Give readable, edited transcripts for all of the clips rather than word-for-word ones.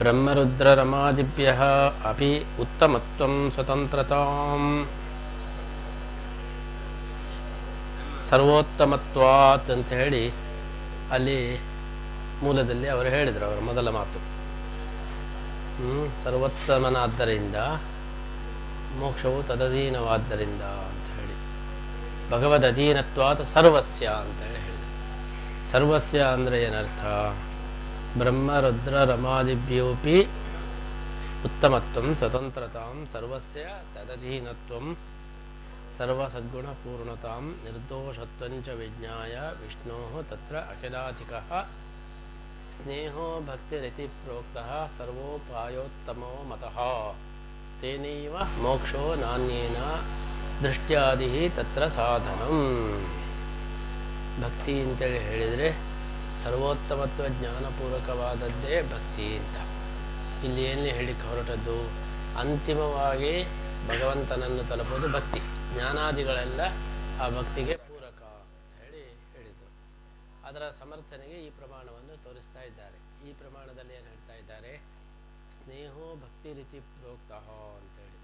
ಬ್ರಹ್ಮರುದ್ರರಮಾದಿಭ್ಯಃ ಅಪಿ ಉತ್ತಮತ್ವಂ ಸ್ವತಂತ್ರತಾಂ ಸರ್ವೋತ್ತಮತ್ವಾತ್ ಅಂತ ಹೇಳಿ ಅಲ್ಲಿ ಮೂಲದಲ್ಲಿ ಅವರು ಹೇಳಿದರು. ಅವರ ಮೊದಲ ಮಾತು ಸರ್ವೋತ್ತಮನಾದ್ದರಿಂದ ಮೋಕ್ಷವು ತದಧೀನವಾದ್ದರಿಂದ ಅಂತ ಹೇಳಿ ಭಗವದ್ ಅಧೀನತ್ವಾತ್ ಸರ್ವಸ್ಯ ಅಂತ ಹೇಳಿ ಹೇಳಿದರು. ಸರ್ವಸ್ಯ ಅಂದರೆ ಏನರ್ಥ? ಬ್ರಹ್ಮ ರುದ್ರ ರಮಾದಿಭ್ಯೋಪಿ ಉತ್ತಮತ್ವಂ ಸ್ವತಂತ್ರತಾಂ ಸರ್ವಸ್ಯ ತದಧೀನತ್ವಂ ಸರ್ವಸದ್ಗುಣಪೂರ್ಣತಾಂ ನಿರ್ದೋಷತ್ವಂಚ ವಿಜ್ಞಾಯ ವಿಷ್ಣೋಃ ತತ್ರ ಅಖಿಲಾಧಿಕಃ ಸ್ನೇಹೋ ಭಕ್ತಿರಿತಿ ಪ್ರೋಕ್ತಃ ಸರ್ವೋಪಾಯೋತ್ತಮೋ ಮತಃ ತೇನೈವ ಮೋಕ್ಷೋ ನಾನ್ಯೇನ ದೃಷ್ಟ್ಯಾದಿ ತತ್ರ ಸಾಧನಂ. ಭಕ್ತಿ ಅಂತೇಳಿ ಹೇಳಿದರೆ ಸರ್ವೋತ್ತಮತ್ವ ಜ್ಞಾನಪೂರ್ವಕವಾದದ್ದೇ ಭಕ್ತಿ ಅಂತ. ಇಲ್ಲಿ ಏನೇ ಹೇಳಿಕ್ಕೆ ಹೊರಟದ್ದು? ಅಂತಿಮವಾಗಿ ಭಗವಂತನನ್ನು ತಲುಪೋದು ಭಕ್ತಿ. ಜ್ಞಾನಾದಿಗಳೆಲ್ಲ ಆ ಭಕ್ತಿಗೆ ಪೂರಕ ಅಂತ ಹೇಳಿದರು. ಅದರ ಸಮರ್ಥನೆಗೆ ಈ ಪ್ರಮಾಣವನ್ನು ತೋರಿಸ್ತಾ ಇದ್ದಾರೆ. ಈ ಪ್ರಮಾಣದಲ್ಲಿ ಏನು ಹೇಳ್ತಾ ಇದ್ದಾರೆ? ಸ್ನೇಹೋ ಭಕ್ತಿ ರೀತಿ ಪ್ರೋಕ್ತಃ ಅಂತೇಳಿ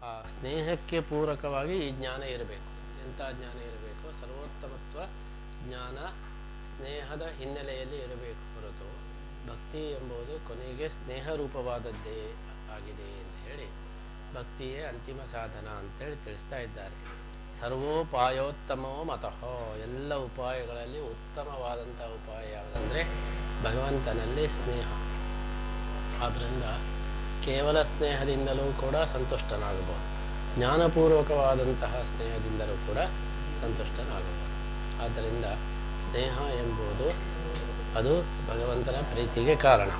ಆ ಸ್ನೇಹಕ್ಕೆ ಪೂರಕವಾಗಿ ಈ ಜ್ಞಾನ ಇರಬೇಕು. ಎಂಥ ಜ್ಞಾನ ಇರಬೇಕು? ಸರ್ವೋತ್ತಮತ್ವ ಜ್ಞಾನ ಸ್ನೇಹದ ಹಿನ್ನೆಲೆಯಲ್ಲಿ ಇರಬೇಕು ಹೊರತು ಭಕ್ತಿ ಎಂಬುದು ಕೊನೆಗೆ ಸ್ನೇಹ ರೂಪವಾದದ್ದೇ ಆಗಿದೆ ಅಂತ ಹೇಳಿ ಭಕ್ತಿಯೇ ಅಂತಿಮ ಸಾಧನ ಅಂತೇಳಿ ತಿಳಿಸ್ತಾ ಇದ್ದಾರೆ. ಸರ್ವೋಪಾಯೋತ್ತಮೋ ಮತಃ, ಎಲ್ಲ ಉಪಾಯಗಳಲ್ಲಿ ಉತ್ತಮವಾದಂಥ ಉಪಾಯ ಯಾವುದಂದರೆ ಭಗವಂತನಲ್ಲಿ ಸ್ನೇಹ. ಆದ್ದರಿಂದ ಕೇವಲ ಸ್ನೇಹದಿಂದಲೂ ಕೂಡ ಸಂತುಷ್ಟನಾಗಬಹುದು, ಜ್ಞಾನಪೂರ್ವಕವಾದಂತಹ ಸ್ನೇಹದಿಂದಲೂ ಕೂಡ ಸಂತುಷ್ಟನಾಗಬಹುದು. ಆದ್ದರಿಂದ ಸ್ನೇಹ ಎಂಬುದು ಅದು ಭಗವಂತನ ಪ್ರೀತಿಗೆ ಕಾರಣ.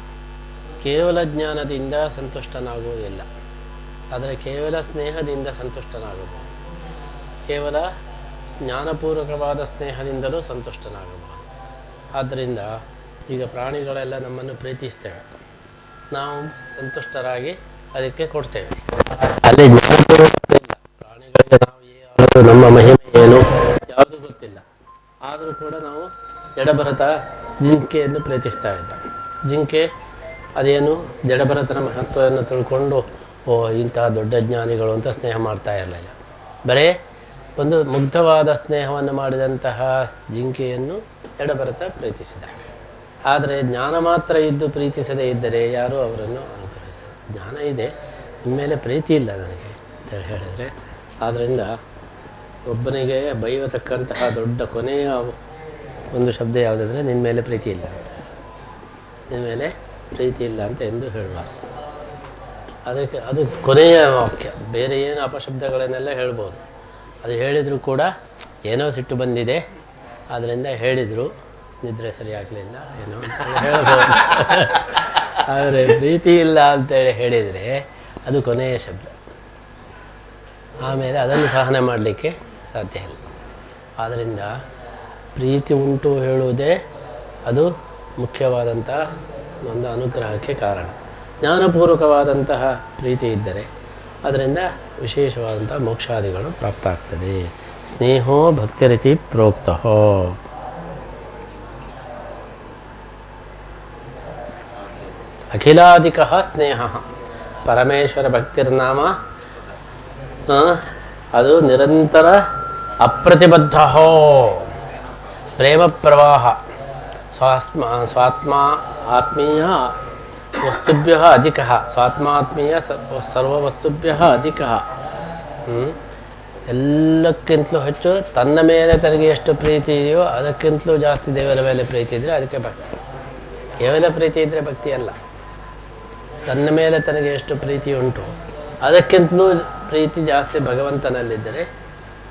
ಕೇವಲ ಜ್ಞಾನದಿಂದ ಸಂತುಷ್ಟನಾಗುವುದಿಲ್ಲ, ಆದರೆ ಕೇವಲ ಸ್ನೇಹದಿಂದ ಸಂತುಷ್ಟನಾಗಬಹುದು. ಕೇವಲ ಜ್ಞಾನಪೂರ್ವಕವಾದ ಸ್ನೇಹದಿಂದಲೂ ಸಂತುಷ್ಟನಾಗಬಹುದು. ಆದ್ದರಿಂದ ಈಗ ಪ್ರಾಣಿಗಳೆಲ್ಲ ನಮ್ಮನ್ನು ಪ್ರೀತಿಸ್ತೇವೆ, ನಾವು ಸಂತುಷ್ಟರಾಗಿ ಅದಕ್ಕೆ ಕೊಡ್ತೇವೆ. ಅಲ್ಲಿ ಜ್ಞಾನಪೂರ್ವಕತೆ ಇಲ್ಲ. ಪ್ರಾಣಿಗಳಿಗೆ ನಾವು ಯಾವುದು ನಮ್ಮ ಮಹಿಮೆ ಏನು ಯಾವುದು ಗೊತ್ತಿಲ್ಲ, ಆದರೂ ಕೂಡ ನಾವು ಜಡಭರತ ಜಿಂಕೆಯನ್ನು ಪ್ರೀತಿಸ್ತಾ ಇದ್ದ. ಜಿಂಕೆ ಅದೇನು ಜಡಭರತನ ಮಹತ್ವವನ್ನು ತಿಳ್ಕೊಂಡು ಇಂತಹ ದೊಡ್ಡ ಜ್ಞಾನಿಗಳು ಅಂತ ಸ್ನೇಹ ಮಾಡ್ತಾ ಇರಲಿಲ್ಲ. ಬರೇ ಒಂದು ಮುಗ್ಧವಾದ ಸ್ನೇಹವನ್ನು ಮಾಡಿದಂತಹ ಜಿಂಕೆಯನ್ನು ಜಡಭರತ ಪ್ರೀತಿಸಿದ. ಆದರೆ ಜ್ಞಾನ ಮಾತ್ರ ಇದ್ದು ಪ್ರೀತಿಸದೇ ಇದ್ದರೆ ಯಾರೂ ಅವರನ್ನು ಅನುಗ್ರಹಿಸಲ್ಲ. ಜ್ಞಾನ ಇದೆ, ಇನ್ಮೇಲೆ ಪ್ರೀತಿ ಇಲ್ಲ ನನಗೆ ಅಂತ ಹೇಳಿದರೆ, ಆದ್ದರಿಂದ ಒಬ್ಬನಿಗೆ ಬೈಯತಕ್ಕಂತಹ ದೊಡ್ಡ ಕೊನೆಯ ಒಂದು ಶಬ್ದ ಯಾವುದಂದರೆ ನಿನ್ನ ಮೇಲೆ ಪ್ರೀತಿ ಇಲ್ಲ, ನಿನ್ನ ಮೇಲೆ ಪ್ರೀತಿ ಇಲ್ಲ ಅಂತ ಎಂದು ಹೇಳಬಾರ್ದು. ಅದಕ್ಕೆ ಅದು ಕೊನೆಯ ವಾಕ್ಯ. ಬೇರೆ ಏನು ಅಪಶಬ್ದಗಳನ್ನೆಲ್ಲ ಹೇಳ್ಬೋದು. ಅದು ಹೇಳಿದರೂ ಕೂಡ ಏನೋ ಸಿಟ್ಟು ಬಂದಿದೆ, ಆದ್ದರಿಂದ ಹೇಳಿದರು, ನಿದ್ರೆ ಸರಿ ಆಗಲಿಲ್ಲ ಏನೋ ಅಂತ ಹೇಳ್ಬೋದು. ಆದರೆ ಪ್ರೀತಿ ಇಲ್ಲ ಅಂತೇಳಿ ಹೇಳಿದರೆ ಅದು ಕೊನೆಯ ಶಬ್ದ. ಆಮೇಲೆ ಅದನ್ನು ಸಹನೆ ಮಾಡಲಿಕ್ಕೆ ಸಾಧ್ಯ ಇಲ್ಲ. ಆದ್ದರಿಂದ ಪ್ರೀತಿ ಉಂಟು ಹೇಳುವುದೇ ಅದು ಮುಖ್ಯವಾದಂಥ ಒಂದು ಅನುಗ್ರಹಕ್ಕೆ ಕಾರಣ. ಜ್ಞಾನಪೂರ್ವಕವಾದಂತಹ ಪ್ರೀತಿ ಇದ್ದರೆ ಅದರಿಂದ ವಿಶೇಷವಾದಂಥ ಮೋಕ್ಷಾದಿಗಳು ಪ್ರಾಪ್ತ ಆಗ್ತದೆ. ಸ್ನೇಹೋ ಭಕ್ತಿರಿತಿ ಪ್ರೋಕ್ತಃ. ಅಖಿಲಾಧಿಕ ಸ್ನೇಹ ಪರಮೇಶ್ವರ ಭಕ್ತಿರ್ನಾಮ ಅದು ನಿರಂತರ ಅಪ್ರತಿಬದ್ಧ ಪ್ರೇಮ ಪ್ರವಾಹ. ಸ್ವಾತ್ಮ ಆತ್ಮೀಯ ವಸ್ತುಭ್ಯ ಅಧಿಕ, ಸ್ವಾತ್ಮಾತ್ಮೀಯ ಸರ್ವವಸ್ತುಭ್ಯ ಅಧಿಕ. ಎಲ್ಲಕ್ಕಿಂತಲೂ ಹೆಚ್ಚು ತನ್ನ ಮೇಲೆ ತನಗೆ ಎಷ್ಟು ಪ್ರೀತಿ ಇದೆಯೋ ಅದಕ್ಕಿಂತಲೂ ಜಾಸ್ತಿ ದೇವರ ಮೇಲೆ ಪ್ರೀತಿ ಇದ್ದರೆ ಅದಕ್ಕೆ ಭಕ್ತಿ. ಕೇವಲ ಪ್ರೀತಿ ಇದ್ದರೆ ಭಕ್ತಿ ಅಲ್ಲ. ತನ್ನ ಮೇಲೆ ತನಗೆ ಎಷ್ಟು ಪ್ರೀತಿ ಉಂಟು ಅದಕ್ಕಿಂತಲೂ ಪ್ರೀತಿ ಜಾಸ್ತಿ ಭಗವಂತನಲ್ಲಿದ್ದರೆ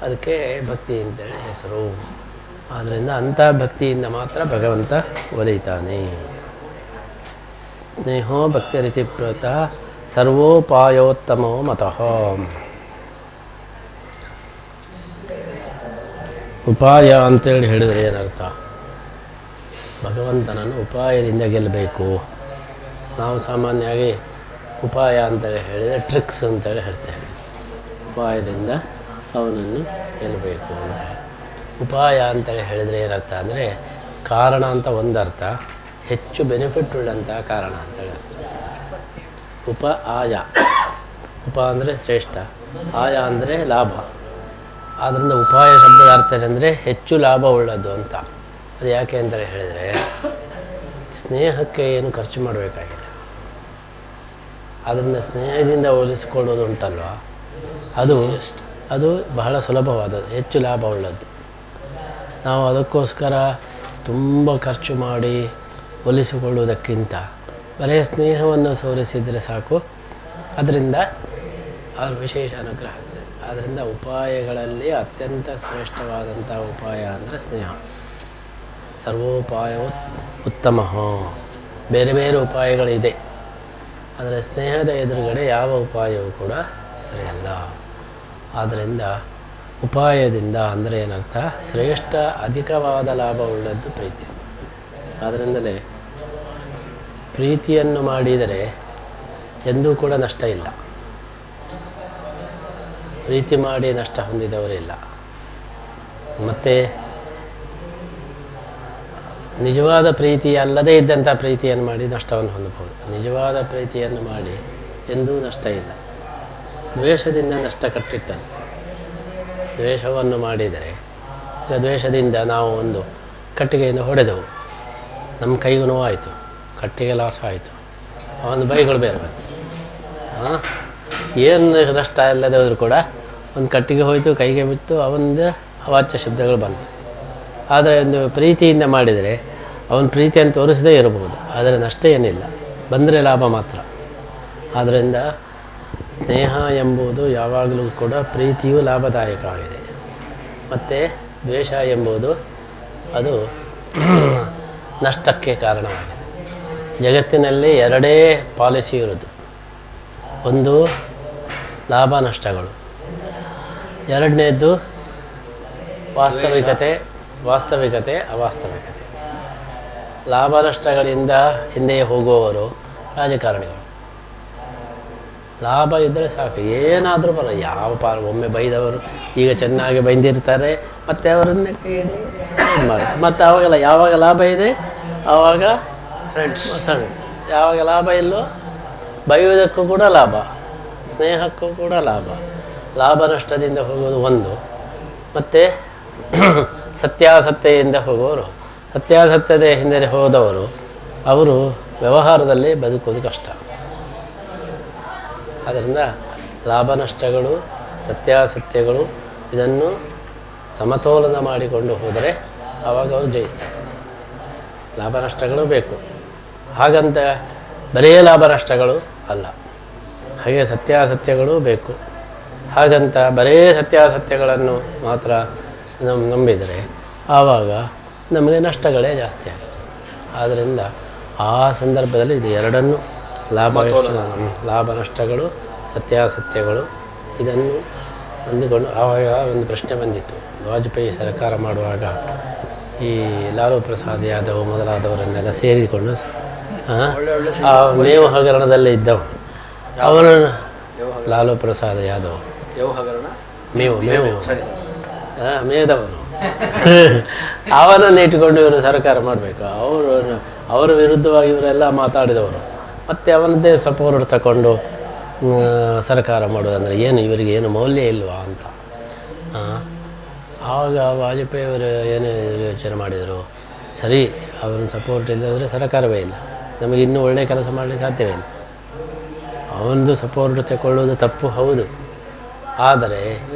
ಅದಕ್ಕೆ ಭಕ್ತಿ ಅಂತೇಳಿ ಹೆಸರು. ಆದ್ದರಿಂದ ಅಂಥ ಭಕ್ತಿಯಿಂದ ಮಾತ್ರ ಭಗವಂತ ಒಲಿತಾನೆ. ಸ್ನೇಹೋ ಭಕ್ತಿರಿತಿ ಪ್ರೋಕ್ತಃ ಸರ್ವೋಪಾಯೋತ್ತಮೋ ಮತಃ. ಉಪಾಯ ಅಂತೇಳಿ ಹೇಳಿದರೆ ಏನರ್ಥ? ಭಗವಂತನನ್ನು ಉಪಾಯದಿಂದ ಗೆಲ್ಲಬೇಕು. ನಾವು ಸಾಮಾನ್ಯವಾಗಿ ಉಪಾಯ ಅಂತೇಳಿ ಹೇಳಿದರೆ ಟ್ರಿಕ್ಸ್ ಅಂತೇಳಿ ಹೇಳ್ತೇವೆ. ಉಪಾಯದಿಂದ ಅವನನ್ನು ಗೆಲ್ಲಬೇಕು ಅಂತ ಹೇಳಿ. ಉಪಾಯ ಅಂತೇಳಿ ಹೇಳಿದರೆ ಏನರ್ಥ ಅಂದರೆ ಕಾರಣ ಅಂತ ಒಂದರ್ಥ, ಹೆಚ್ಚು ಬೆನಿಫಿಟ್ ಉಳ್ಳಂಥ ಕಾರಣ ಅಂತೇಳಿ ಅರ್ಥ. ಉಪ ಆಯ. ಉಪ ಅಂದರೆ ಶ್ರೇಷ್ಠ, ಆಯ ಅಂದರೆ ಲಾಭ. ಆದ್ದರಿಂದ ಉಪಾಯ ಶಬ್ದದ ಅರ್ಥ ಅಂದರೆ ಹೆಚ್ಚು ಲಾಭ ಉಳ್ಳದ್ದು ಅಂತ. ಅದು ಯಾಕೆ ಅಂತ ಹೇಳಿದರೆ, ಸ್ನೇಹಕ್ಕೆ ಏನು ಖರ್ಚು ಮಾಡಬೇಕಾಗಿದೆ. ಆದ್ದರಿಂದ ಸ್ನೇಹದಿಂದ ಹೋಲಿಸಿಕೊಳ್ಳೋದು ಉಂಟಲ್ವ, ಅದು ಬಹಳ ಸುಲಭವಾದದ್ದು, ಹೆಚ್ಚು ಲಾಭ ಉಳ್ಳದ್ದು. ನಾವು ಅದಕ್ಕೋಸ್ಕರ ತುಂಬ ಖರ್ಚು ಮಾಡಿ ಹೋಲಿಸಿಕೊಳ್ಳುವುದಕ್ಕಿಂತ ಬರೀ ಸ್ನೇಹವನ್ನು ಸೋಲಿಸಿದರೆ ಸಾಕು, ಅದರಿಂದ ವಿಶೇಷ ಅನುಗ್ರಹ ಆಗ್ತದೆ. ಆದ್ದರಿಂದ ಉಪಾಯಗಳಲ್ಲಿ ಅತ್ಯಂತ ಶ್ರೇಷ್ಠವಾದಂಥ ಉಪಾಯ ಅಂದರೆ ಸ್ನೇಹ. ಸರ್ವೋಪಾಯವೂ ಉತ್ತಮ. ಬೇರೆ ಬೇರೆ ಉಪಾಯಗಳಿದೆ, ಆದರೆ ಸ್ನೇಹದ ಎದುರುಗಡೆ ಯಾವ ಉಪಾಯವೂ ಕೂಡ ಸರಿಯಲ್ಲ. ಆದ್ದರಿಂದ ಉಪಾಯದಿಂದ ಅಂದರೆ ಏನರ್ಥ, ಶ್ರೇಷ್ಠ ಅಧಿಕವಾದ ಲಾಭ ಉಳ್ಳದ್ದು ಪ್ರೀತಿ. ಆದ್ದರಿಂದಲೇ ಪ್ರೀತಿಯನ್ನು ಮಾಡಿದರೆ ಎಂದೂ ಕೂಡ ನಷ್ಟ ಇಲ್ಲ. ಪ್ರೀತಿ ಮಾಡಿ ನಷ್ಟ ಹೊಂದಿದವರಿಲ್ಲ. ಮತ್ತು ನಿಜವಾದ ಪ್ರೀತಿ ಅಲ್ಲದೇ ಇದ್ದಂಥ ಪ್ರೀತಿಯನ್ನು ಮಾಡಿ ನಷ್ಟವನ್ನು ಹೊಂದಬಹುದು. ನಿಜವಾದ ಪ್ರೀತಿಯನ್ನು ಮಾಡಿ ಎಂದೂ ನಷ್ಟ ಇಲ್ಲ. ದ್ವೇಷದಿಂದ ನಷ್ಟ ಕಟ್ಟಿಟ್ಟದ್ದು. ದ್ವೇಷವನ್ನು ಮಾಡಿದರೆ, ಈಗ ದ್ವೇಷದಿಂದ ನಾವು ಒಂದು ಕಟ್ಟಿಗೆಯಿಂದ ಹೊಡೆದೆವು, ನಮ್ಮ ಕೈಗೂ ನೋವಾಯಿತು, ಕಟ್ಟಿಗೆ ಲಾಸ್ ಆಯಿತು, ಅವನ ಬೈಗಳು ಬೇರೆ ಬಂತು. ಏನು ನಷ್ಟ ಇಲ್ಲದೆ ಹೋದರೂ ಕೂಡ ಒಂದು ಕಟ್ಟಿಗೆ ಹೋಯಿತು, ಕೈಗೆ ಬಿತ್ತು, ಅವನದು ಅವಾಚ್ಯ ಶಬ್ದಗಳು ಬಂತು. ಆದರೆ ಒಂದು ಪ್ರೀತಿಯಿಂದ ಮಾಡಿದರೆ ಅವನ ಪ್ರೀತಿಯನ್ನು ತೋರಿಸದೇ ಇರಬಹುದು, ಆದರೆ ನಷ್ಟ ಏನಿಲ್ಲ, ಬಂದರೆ ಲಾಭ ಮಾತ್ರ. ಆದ್ದರಿಂದ ಸ್ನೇಹ ಎಂಬುದು ಯಾವಾಗಲೂ ಕೂಡ ಪ್ರೀತಿಯೂ ಲಾಭದಾಯಕವಾಗಿದೆ. ಮತ್ತು ದ್ವೇಷ ಎಂಬುದು ಅದು ನಷ್ಟಕ್ಕೆ ಕಾರಣವಾಗಿದೆ. ಜಗತ್ತಿನಲ್ಲಿ ಎರಡೇ ಪಾಲಿಸಿ ಇರೋದು, ಒಂದು ಲಾಭ ನಷ್ಟಗಳು, ಎರಡನೇದ್ದು ವಾಸ್ತವಿಕತೆ ಅವಾಸ್ತವಿಕತೆ. ಲಾಭ ನಷ್ಟಗಳಿಂದ ಹಿಂದೆ ಹೋಗುವವರು ರಾಜಕಾರಣಿಗಳು. ಲಾಭ ಇದ್ದರೆ ಸಾಕು, ಏನಾದರೂ ಬರಲ್ಲ. ಯಾವ ಒಮ್ಮೆ ಬೈದವರು ಈಗ ಚೆನ್ನಾಗಿ ಬೈದಿರ್ತಾರೆ, ಮತ್ತು ಅವರನ್ನೇ ಮಾಡಿ ಮತ್ತು ಆವಾಗೆಲ್ಲ ಯಾವಾಗ ಲಾಭ ಇದೆ ಆವಾಗ ಫ್ರೆಂಡ್ಸ್. ಯಾವಾಗ ಲಾಭ ಇಲ್ಲೋ ಬೈಯುವುದಕ್ಕೂ ಕೂಡ ಲಾಭ, ಸ್ನೇಹಕ್ಕೂ ಕೂಡ ಲಾಭ ನಷ್ಟದಿಂದ ಹೋಗೋದು ಒಂದು. ಮತ್ತು ಸತ್ಯಾಸತ್ಯದಿಂದ ಹೋಗೋರು, ಸತ್ಯಾಸತ್ಯದ ಹಿಂದೆ ಹೋದವರು ಅವರು ವ್ಯವಹಾರದಲ್ಲಿ ಬದುಕೋದು ಕಷ್ಟ. ಆದ್ದರಿಂದ ಲಾಭ ನಷ್ಟಗಳು, ಸತ್ಯಾಸತ್ಯಗಳು ಇದನ್ನು ಸಮತೋಲನ ಮಾಡಿಕೊಂಡು ಹೋದರೆ ಆವಾಗ ಅವರು ಜಯಿಸ್ತಾರೆ. ಲಾಭ ನಷ್ಟಗಳು ಬೇಕು, ಹಾಗಂತ ಬರೀ ಲಾಭ ನಷ್ಟಗಳು ಅಲ್ಲ, ಹಾಗೆ ಸತ್ಯಾಸತ್ಯಗಳು ಬೇಕು. ಹಾಗಂತ ಬರೀ ಸತ್ಯಾಸತ್ಯಗಳನ್ನು ಮಾತ್ರ ನಂಬಿದರೆ ಆವಾಗ ನಮಗೆ ನಷ್ಟಗಳೇ ಜಾಸ್ತಿ ಆಗ್ತದೆ. ಆದ್ದರಿಂದ ಆ ಸಂದರ್ಭದಲ್ಲಿ ಇದು ಎರಡನ್ನು ಲಾಭ ನಷ್ಟಗಳು, ಸತ್ಯಾಸತ್ಯಗಳು ಇದನ್ನು ಹೊಂದಿಕೊಂಡು. ಆವಾಗ ಒಂದು ಪ್ರಶ್ನೆ ಬಂದಿತ್ತು, ವಾಜಪೇಯಿ ಸರ್ಕಾರ ಮಾಡುವಾಗ ಈ ಲಾಲು ಪ್ರಸಾದ್ ಯಾದವ್ ಮೊದಲಾದವರನ್ನೆಲ್ಲ ಸೇರಿಕೊಂಡು ಆ ಮೇವು ಹಗರಣದಲ್ಲಿ ಇದ್ದವು ಅವನು, ಲಾಲು ಪ್ರಸಾದ್ ಯಾದವ್ ಮೇವು ಮೇದವನು ಅವನನ್ನು ಇಟ್ಟುಕೊಂಡು ಇವರು ಸರ್ಕಾರ ಮಾಡಬೇಕು. ಅವರ ವಿರುದ್ಧವಾಗಿ ಇವರೆಲ್ಲ ಮಾತಾಡಿದವರು, ಮತ್ತು ಅವನದ್ದೇ ಸಪೋರ್ಟ್ ತಗೊಂಡು ಸರ್ಕಾರ ಮಾಡೋದಂದರೆ ಏನು, ಇವರಿಗೆ ಏನು ಮೌಲ್ಯ ಇಲ್ವಾ ಅಂತ. ಆವಾಗ ವಾಜಪೇಯಿಯವರು ಏನು ಯೋಚನೆ ಮಾಡಿದರು, ಸರಿ ಅವನ ಸಪೋರ್ಟ್ ಇಲ್ಲದ್ರೆ ಸರ್ಕಾರವೇ ಇಲ್ಲ, ನಮಗೆ ಇನ್ನೂ ಒಳ್ಳೆಯ ಕೆಲಸ ಮಾಡಲಿಕ್ಕೆ ಸಾಧ್ಯವೇ ಇಲ್ಲ. ಅವನದು ಸಪೋರ್ಟ್ ತಗೊಳ್ಳೋದು ತಪ್ಪು ಹೌದು, ಆದರೆ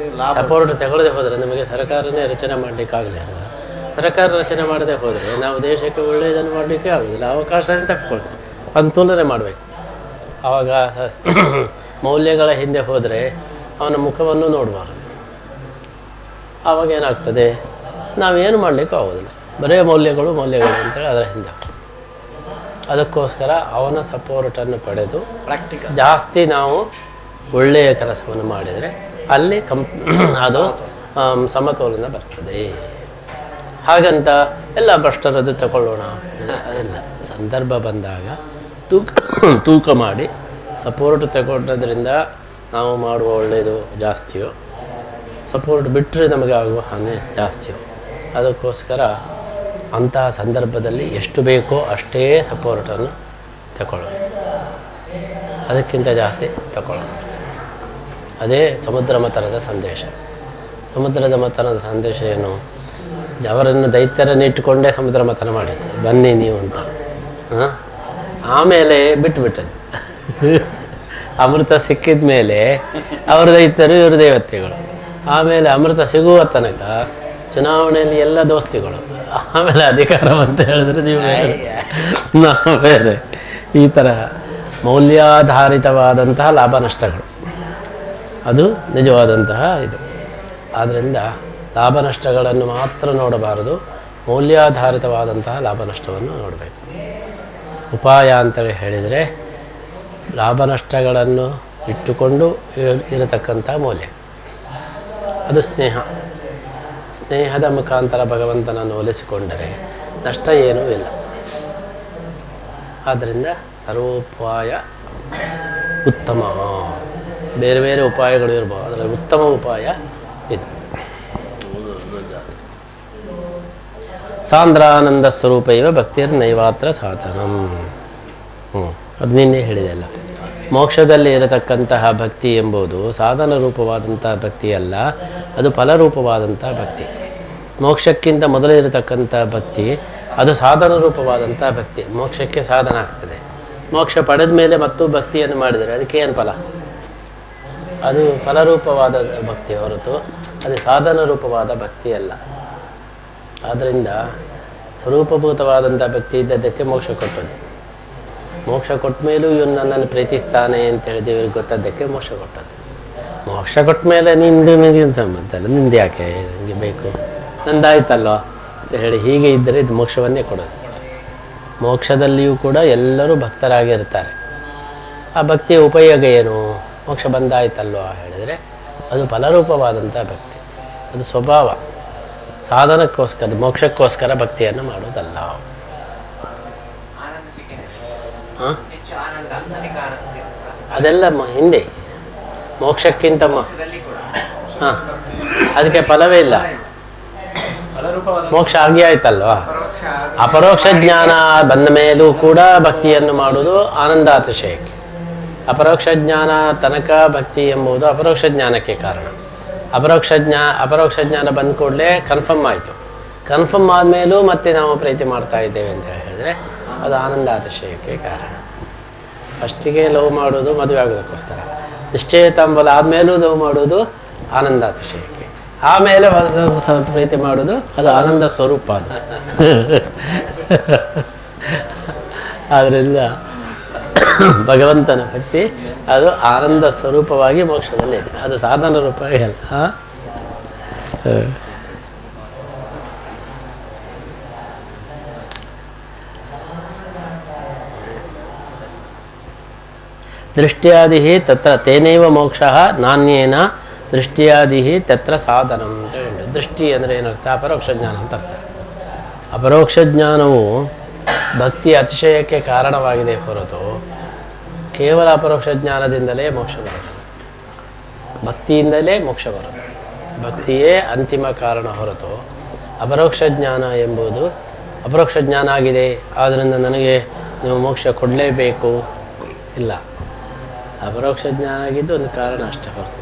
ಸಪೋರ್ಟ್ ತಗೊಳ್ಳದೆ ಹೋದರೆ ನಮಗೆ ಸರ್ಕಾರನೇ ರಚನೆ ಮಾಡಲಿಕ್ಕಾಗಲಿಲ್ಲ. ಸರ್ಕಾರ ರಚನೆ ಮಾಡದೆ ಹೋದರೆ ನಾವು ದೇಶಕ್ಕೆ ಒಳ್ಳೆಯದನ್ನು ಮಾಡಲಿಕ್ಕೆ ಆಗೋದಿಲ್ಲ. ಅವಕಾಶನೇ ತಪ್ಪಿಕೊಳ್ತೇವೆ, ಅಂತೋಲನೆ ಮಾಡಬೇಕು. ಆವಾಗ ಮೌಲ್ಯಗಳ ಹಿಂದೆ ಹೋದರೆ ಅವನ ಮುಖವನ್ನು ನೋಡಬಾರ್ದು. ಆವಾಗ ಏನಾಗ್ತದೆ, ನಾವೇನು ಮಾಡಲಿಕ್ಕೂ ಆಗೋದಿಲ್ಲ, ಬರೇ ಮೌಲ್ಯಗಳು ಅಂತೇಳಿ ಅದರ ಹಿಂದೆ. ಅದಕ್ಕೋಸ್ಕರ ಅವನ ಸಪೋರ್ಟನ್ನು ಪಡೆದು ಜಾಸ್ತಿ ನಾವು ಒಳ್ಳೆಯ ಕೆಲಸವನ್ನು ಮಾಡಿದರೆ ಅಲ್ಲಿ ಅದು ಸಮತೋಲನ ಬರ್ತದೆ. ಹಾಗಂತ ಎಲ್ಲ ಭ್ರಷ್ಟರದ್ದು ತಗೊಳ್ಳೋಣ ಅದೆಲ್ಲ. ಸಂದರ್ಭ ಬಂದಾಗ ತೂಕ ಮಾಡಿ ಸಪೋರ್ಟ್ ತಗೊಂಡದ್ರಿಂದ ನಾವು ಮಾಡುವ ಒಳ್ಳೆಯದು ಜಾಸ್ತಿಯೋ, ಸಪೋರ್ಟ್ ಬಿಟ್ಟರೆ ನಮಗೆ ಆಗುವ ಹಾನಿ ಜಾಸ್ತಿಯೋ. ಅದಕ್ಕೋಸ್ಕರ ಅಂತಹ ಸಂದರ್ಭದಲ್ಲಿ ಎಷ್ಟು ಬೇಕೋ ಅಷ್ಟೇ ಸಪೋರ್ಟನ್ನು ತಗೊಳ್ಳೋದು. ಅದಕ್ಕಿಂತ ಜಾಸ್ತಿ ತಗೊಳ್ಳೋಣ. ಅದೇ ಸಮುದ್ರ ಮಥನದ ಸಂದೇಶ. ಸಮುದ್ರದ ಮಥನದ ಸಂದೇಶ ಏನು? ಅವರನ್ನು ದೈತ್ಯರನ್ನು ಇಟ್ಟುಕೊಂಡೇ ಸಮುದ್ರ ಮಥನ ಮಾಡಿದ್ದು, ಬನ್ನಿ ನೀವು ಅಂತ. ಆಮೇಲೆ ಬಿಟ್ಟುಬಿಟ್ಟದ್ದು. ಅಮೃತ ಸಿಕ್ಕಿದ ಮೇಲೆ ಅವ್ರ ದೈತ್ಯರು, ಇವರು ದೇವತೆಗಳು. ಆಮೇಲೆ ಅಮೃತ ಸಿಗುವ ತನಕ ಚುನಾವಣೆಯಲ್ಲಿ ಎಲ್ಲ ದೋಸ್ತಿಗಳು. ಆಮೇಲೆ ಅಧಿಕಾರ ಅಂತ ಹೇಳಿದ್ರೆ ನೀವು ನಾವು ಬೇರೆ. ಈ ತರಹ ಮೌಲ್ಯಾಧಾರಿತವಾದಂತಹ ಲಾಭ ನಷ್ಟಗಳು, ಅದು ನಿಜವಾದಂತಹ ಇದು. ಆದ್ದರಿಂದ ಲಾಭ ನಷ್ಟಗಳನ್ನು ಮಾತ್ರ ನೋಡಬಾರದು, ಮೌಲ್ಯಾಧಾರಿತವಾದಂತಹ ಲಾಭ ನಷ್ಟವನ್ನು ನೋಡಬೇಕು. ಉಪಾಯ ಅಂತೇಳಿ ಹೇಳಿದರೆ ಲಾಭ ನಷ್ಟಗಳನ್ನು ಇಟ್ಟುಕೊಂಡು ಇರತಕ್ಕಂಥ ಮೌಲ್ಯ, ಅದು ಸ್ನೇಹ. ಸ್ನೇಹದ ಮುಖಾಂತರ ಭಗವಂತನನ್ನು ಒಲಿಸಿಕೊಂಡರೆ ನಷ್ಟ ಏನೂ ಇಲ್ಲ. ಆದ್ದರಿಂದ ಸರ್ವೋಪಾಯ ಉತ್ತಮ. ಬೇರೆ ಬೇರೆ ಉಪಾಯಗಳು ಇರ್ಬೋದು, ಅದರಲ್ಲಿ ಉತ್ತಮ ಉಪಾಯ ಇದು. ಸಾಂದ್ರಾನಂದ ಸ್ವರೂಪ ಇವ ಭಕ್ತಿರ್ ನೈವಾತ್ರ ಸಾಧನಂ. ಅದು ನಿನ್ನೆ ಹೇಳಿದೆಲ್ಲ. ಮೋಕ್ಷದಲ್ಲಿ ಇರತಕ್ಕಂತಹ ಭಕ್ತಿ ಎಂಬುದು ಸಾಧನ ರೂಪವಾದಂತಹ ಭಕ್ತಿ ಅಲ್ಲ, ಅದು ಫಲರೂಪವಾದಂಥ ಭಕ್ತಿ. ಮೋಕ್ಷಕ್ಕಿಂತ ಮೊದಲು ಇರತಕ್ಕಂಥ ಭಕ್ತಿ ಅದು ಸಾಧನ ರೂಪವಾದಂಥ ಭಕ್ತಿ, ಮೋಕ್ಷಕ್ಕೆ ಸಾಧನ ಆಗ್ತದೆ. ಮೋಕ್ಷ ಪಡೆದ ಮೇಲೆ ಮತ್ತೂ ಭಕ್ತಿಯನ್ನು ಮಾಡಿದರೆ ಅದಕ್ಕೆ ಏನು ಫಲ? ಅದು ಫಲರೂಪವಾದ ಭಕ್ತಿ ಹೊರತು ಅದು ಸಾಧನ ರೂಪವಾದ ಭಕ್ತಿ ಅಲ್ಲ. ಆದ್ದರಿಂದ ಸ್ವರೂಪಭೂತವಾದಂಥ ಭಕ್ತಿ ಇದ್ದದ್ದಕ್ಕೆ ಮೋಕ್ಷ ಕೊಟ್ಟದ್ದು. ಮೋಕ್ಷ ಕೊಟ್ಟ ಮೇಲೂ ಇವನು ನನ್ನನ್ನು ಪ್ರೀತಿಸ್ತಾನೆ ಅಂತೇಳಿ ದೇವರಿಗೆ ಗೊತ್ತದ್ದಕ್ಕೆ ಮೋಕ್ಷ ಕೊಟ್ಟದ್ದು. ಮೋಕ್ಷ ಕೊಟ್ಟ ಮೇಲೆ ನಿಂದು ನನಗೇನು ಸಂಬಂಧ ಅಲ್ಲ, ನಿಂದು ಯಾಕೆ ನನಗೆ ಬೇಕು, ನಂದಾಯ್ತಲ್ವ ಅಂತ ಹೇಳಿ ಹೀಗೆ ಇದ್ದರೆ ಇದು ಮೋಕ್ಷವನ್ನೇ ಕೊಡೋದು. ಮೋಕ್ಷದಲ್ಲಿಯೂ ಕೂಡ ಎಲ್ಲರೂ ಭಕ್ತರಾಗಿರ್ತಾರೆ. ಆ ಭಕ್ತಿಯ ಉಪಯೋಗ ಏನು? ಮೋಕ್ಷ ಬಂದಾಯ್ತಲ್ವ ಹೇಳಿದರೆ ಅದು ಫಲರೂಪವಾದಂಥ ಭಕ್ತಿ, ಅದು ಸ್ವಭಾವ. ಸಾಧನಕ್ಕೋಸ್ಕರ, ಮೋಕ್ಷಕ್ಕೋಸ್ಕರ ಭಕ್ತಿಯನ್ನು ಮಾಡೋದಲ್ಲ. ಅದೆಲ್ಲ ಹಿಂದೆ ಮೋಕ್ಷಕ್ಕಿಂತ ಹಾಂ, ಅದಕ್ಕೆ ಫಲವೇ ಇಲ್ಲ. ಮೋಕ್ಷ ಆಗಿ ಆಯ್ತಲ್ವಾ. ಅಪರೋಕ್ಷ ಜ್ಞಾನ ಬಂದ ಮೇಲೂ ಕೂಡ ಭಕ್ತಿಯನ್ನು ಮಾಡುವುದು ಆನಂದಾತಿಶಯಕ್ಕೆ. ಅಪರೋಕ್ಷ ಜ್ಞಾನ ತನಕ ಭಕ್ತಿ ಎಂಬುದು ಅಪರೋಕ್ಷ ಜ್ಞಾನಕ್ಕೆ ಕಾರಣ. ಅಪರೋಕ್ಷ ಜ್ಞಾನ ಬಂದ ಕೂಡಲೇ ಕನ್ಫರ್ಮ್ ಆಯಿತು. ಕನ್ಫರ್ಮ್ ಆದಮೇಲೂ ಮತ್ತೆ ನಾವು ಪ್ರೀತಿ ಮಾಡ್ತಾ ಇದ್ದೇವೆ ಅಂತ ಹೇಳಿದರೆ ಅದು ಆನಂದಾತಿಶಯಕ್ಕೆ ಕಾರಣ. ಫಸ್ಟಿಗೆ ಲವ್ ಮಾಡೋದು ಮದುವೆ ಆಗೋದಕ್ಕೋಸ್ಕರ, ನಿಶ್ಚಯ ತಾಂಬೂಲ ಆದಮೇಲೂ ಲವ್ ಮಾಡೋದು ಆನಂದಾತಿಶಯಕ್ಕೆ, ಆಮೇಲೆ ಪ್ರೀತಿ ಮಾಡೋದು ಅದು ಆನಂದ ಸ್ವರೂಪ. ಅದು ಆದ್ದರಿಂದ ಭಗವಂತನ ಭಕ್ತಿ ಅದು ಆನಂದ ಸ್ವರೂಪವಾಗಿ ಮೋಕ್ಷದಲ್ಲಿದೆ, ಅದು ಸಾಧನ ರೂಪ ಅಲ್ಲ. ದೃಷ್ಟ್ಯಾದಿ ತತ್ರ ತೇನೈವ ಮೋಕ್ಷ ನಾಣ್ಯೇನ ದೃಷ್ಟ್ಯಾದಿ ತತ್ರ ಸಾಧನಂ ಅಂತ ಹೇಳಿ. ದೃಷ್ಟಿ ಅಂದರೆ ಏನರ್ಥ? ಅಪರೋಕ್ಷ ಜ್ಞಾನ ಅಂತ ಅರ್ಥ. ಅಪರೋಕ್ಷ ಜ್ಞಾನವು ಭಕ್ತಿ ಅತಿಶಯಕ್ಕೆ ಕಾರಣವಾಗಿದೆ ಹೊರತು ಕೇವಲ ಅಪರೋಕ್ಷ ಜ್ಞಾನದಿಂದಲೇ ಮೋಕ್ಷ ಬರುತ್ತದೆ. ಭಕ್ತಿಯಿಂದಲೇ ಮೋಕ್ಷ ಬರುತ್ತದೆ. ಭಕ್ತಿಯೇ ಅಂತಿಮ ಕಾರಣ ಹೊರತು ಅಪರೋಕ್ಷ ಜ್ಞಾನ ಎಂಬುದು ಅಪರೋಕ್ಷ ಜ್ಞಾನ ಆಗಿದೆ ಆದ್ದರಿಂದ ನನಗೆ ನೀವು ಮೋಕ್ಷ ಕೊಡಲೇಬೇಕು ಇಲ್ಲ. ಅಪರೋಕ್ಷ ಜ್ಞಾನ ಆಗಿದ್ದು ಒಂದು ಕಾರಣ ಅಷ್ಟೇ ಹೊರತು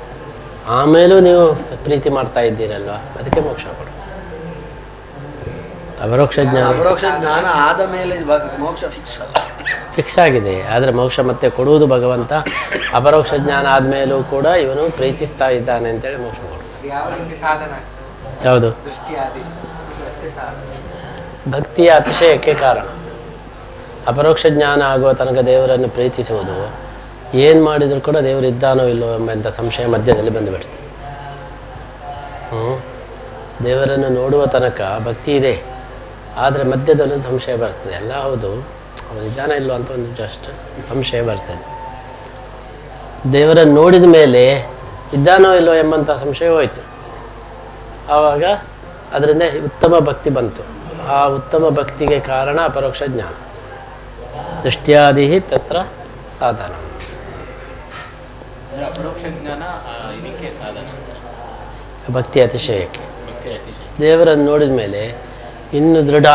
ಆಮೇಲೂ ನೀವು ಪ್ರೀತಿ ಮಾಡ್ತಾ ಇದ್ದೀರಲ್ವ ಅದಕ್ಕೆ ಮೋಕ್ಷ ಕೊಡು. ಅಪರೋಕ್ಷ ಜ್ಞಾನ ಆದ ಮೇಲೆ ಮೋಕ್ಷ ಫಿಕ್ಸ್ ಆಗಿದೆ. ಆದರೆ ಮೋಕ್ಷ ಮತ್ತೆ ಕೊಡುವುದು ಭಗವಂತ. ಅಪರೋಕ್ಷ ಜ್ಞಾನ ಆದಮೇಲೂ ಕೂಡ ಇವನು ಪ್ರೀತಿಸ್ತಾ ಇದ್ದಾನೆ ಅಂತೇಳಿ ಮೋಕ್ಷ ಕೊಡು. ಯಾವುದು? ಭಕ್ತಿಯ ಅತಿಶಯಕ್ಕೆ ಕಾರಣ. ಅಪರೋಕ್ಷ ಜ್ಞಾನ ಆಗುವ ತನಕ ದೇವರನ್ನು ಪ್ರೀತಿಸುವುದು, ಏನು ಮಾಡಿದರೂ ಕೂಡ ದೇವರು ಇದ್ದಾನೋ ಇಲ್ಲೋ ಎಂಬಂಥ ಸಂಶಯ ಮಧ್ಯದಲ್ಲಿ ಬಂದುಬಿಡ್ತದೆ. ದೇವರನ್ನು ನೋಡುವ ತನಕ ಭಕ್ತಿ ಇದೆ, ಆದರೆ ಮಧ್ಯದಲ್ಲಿ ಸಂಶಯ ಬರ್ತದೆ. ಎಲ್ಲ ಹೌದು, ಅವನು ಇದ್ದಾನೋ ಇಲ್ಲೋ ಅಂತ ಒಂದು ಜಸ್ಟ್ ಸಂಶಯ ಬರ್ತದೆ. ದೇವರನ್ನು ನೋಡಿದ ಮೇಲೆ ಇದ್ದಾನೋ ಇಲ್ಲೋ ಎಂಬಂಥ ಸಂಶಯ ಹೋಯಿತು. ಆವಾಗ ಅದರಿಂದ ಉತ್ತಮ ಭಕ್ತಿ ಬಂತು. ಆ ಉತ್ತಮ ಭಕ್ತಿಗೆ ಕಾರಣ ಅಪರೋಕ್ಷ ಜ್ಞಾನ. ದೃಷ್ಟ್ಯಾದಿ ತತ್ರ ಸಾಧನ. ಅಪರೋಕ್ಷ ಜ್ಞಾನ ಇದಕ್ಕೆ ಸಾಧನ, ಭಕ್ತಿ ಅತಿಶಯಕ್ಕೆ. ದೇವರನ್ನು ನೋಡಿದ ಮೇಲೆ ಇನ್ನು ದೃಢ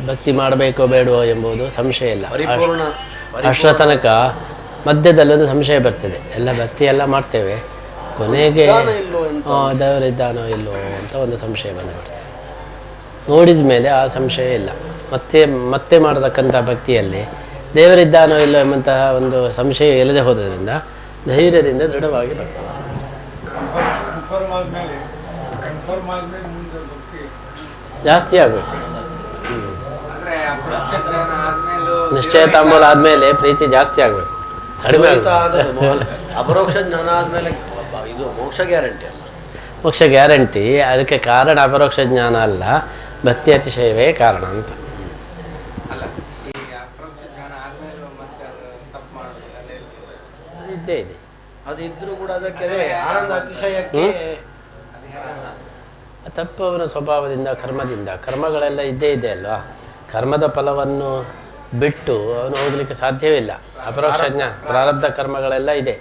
ಭಕ್ತಿ ಮಾಡಬೇಕೋ ಬೇಡವೋ ಎಂಬುದು ಸಂಶಯ ಇಲ್ಲ. ಅಷ್ಟರ ತನಕ ಮಧ್ಯದಲ್ಲೊಂದು ಸಂಶಯ ಬರ್ತದೆ. ಎಲ್ಲ ಭಕ್ತಿ ಎಲ್ಲ ಮಾಡ್ತೇವೆ, ಕೊನೆಗೆ ದೇವರಿದ್ದಾನೋ ಇಲ್ಲೋ ಅಂತ ಒಂದು ಸಂಶಯ ಬಂದುಬಿಡ್ತದೆ. ನೋಡಿದ ಮೇಲೆ ಆ ಸಂಶಯ ಇಲ್ಲ. ಮತ್ತೆ ಮಾಡತಕ್ಕಂಥ ಭಕ್ತಿಯಲ್ಲಿ ದೇವರಿದ್ದಾನೋ ಇಲ್ಲೋ ಎಂಬಂತಹ ಒಂದು ಸಂಶಯ ಇಲ್ಲದೆ ಹೋದ್ರಿಂದ ಧೈರ್ಯದಿಂದ ದೃಢವಾಗಿ ಬರ್ತದೆ. ಜಾಸ್ತಿ ಆಗಬೇಕು. ನಿಶ್ಚಯ ತಾಂಬೂಲ ಆದಮೇಲೆ ಪ್ರೀತಿ ಜಾಸ್ತಿ ಆಗಬೇಕು, ಕಡಿಮೆ ಅಪರೋಕ್ಷ ಜ್ಞಾನ ಆದಮೇಲೆ ಇದು ಮೋಕ್ಷ ಗ್ಯಾರಂಟಿ ಅಲ್ಲ. ಮೋಕ್ಷ ಗ್ಯಾರಂಟಿ. ಅದಕ್ಕೆ ಕಾರಣ ಅಪರೋಕ್ಷ ಜ್ಞಾನ ಅಲ್ಲ, ಭಕ್ತಿ ಅತಿಶಯವೇ ಕಾರಣ ಅಂತ. ಇದ್ದೇ ಇದೆ, ಅದು ಇದ್ರೂ ಕೂಡ ಅದಕ್ಕೆ ಆನಂದ ಅತಿಶಯಕ್ಕೆ ತಪ್ಪು ಅವನ ಸ್ವಭಾವದಿಂದ, ಕರ್ಮಗಳೆಲ್ಲ ಇದ್ದೇ ಇದೆ ಅಲ್ವಾ. ಕರ್ಮದ ಫಲವನ್ನು ಬಿಟ್ಟು ಅವನು ಹೋಗಲಿಕ್ಕೆ ಸಾಧ್ಯವೇ ಇಲ್ಲ. ಅಪರೋಕ್ಷ ಜ್ಞಾನ, ಪ್ರಾರಬ್ಧ ಕರ್ಮಗಳೆಲ್ಲ ಇದೆ.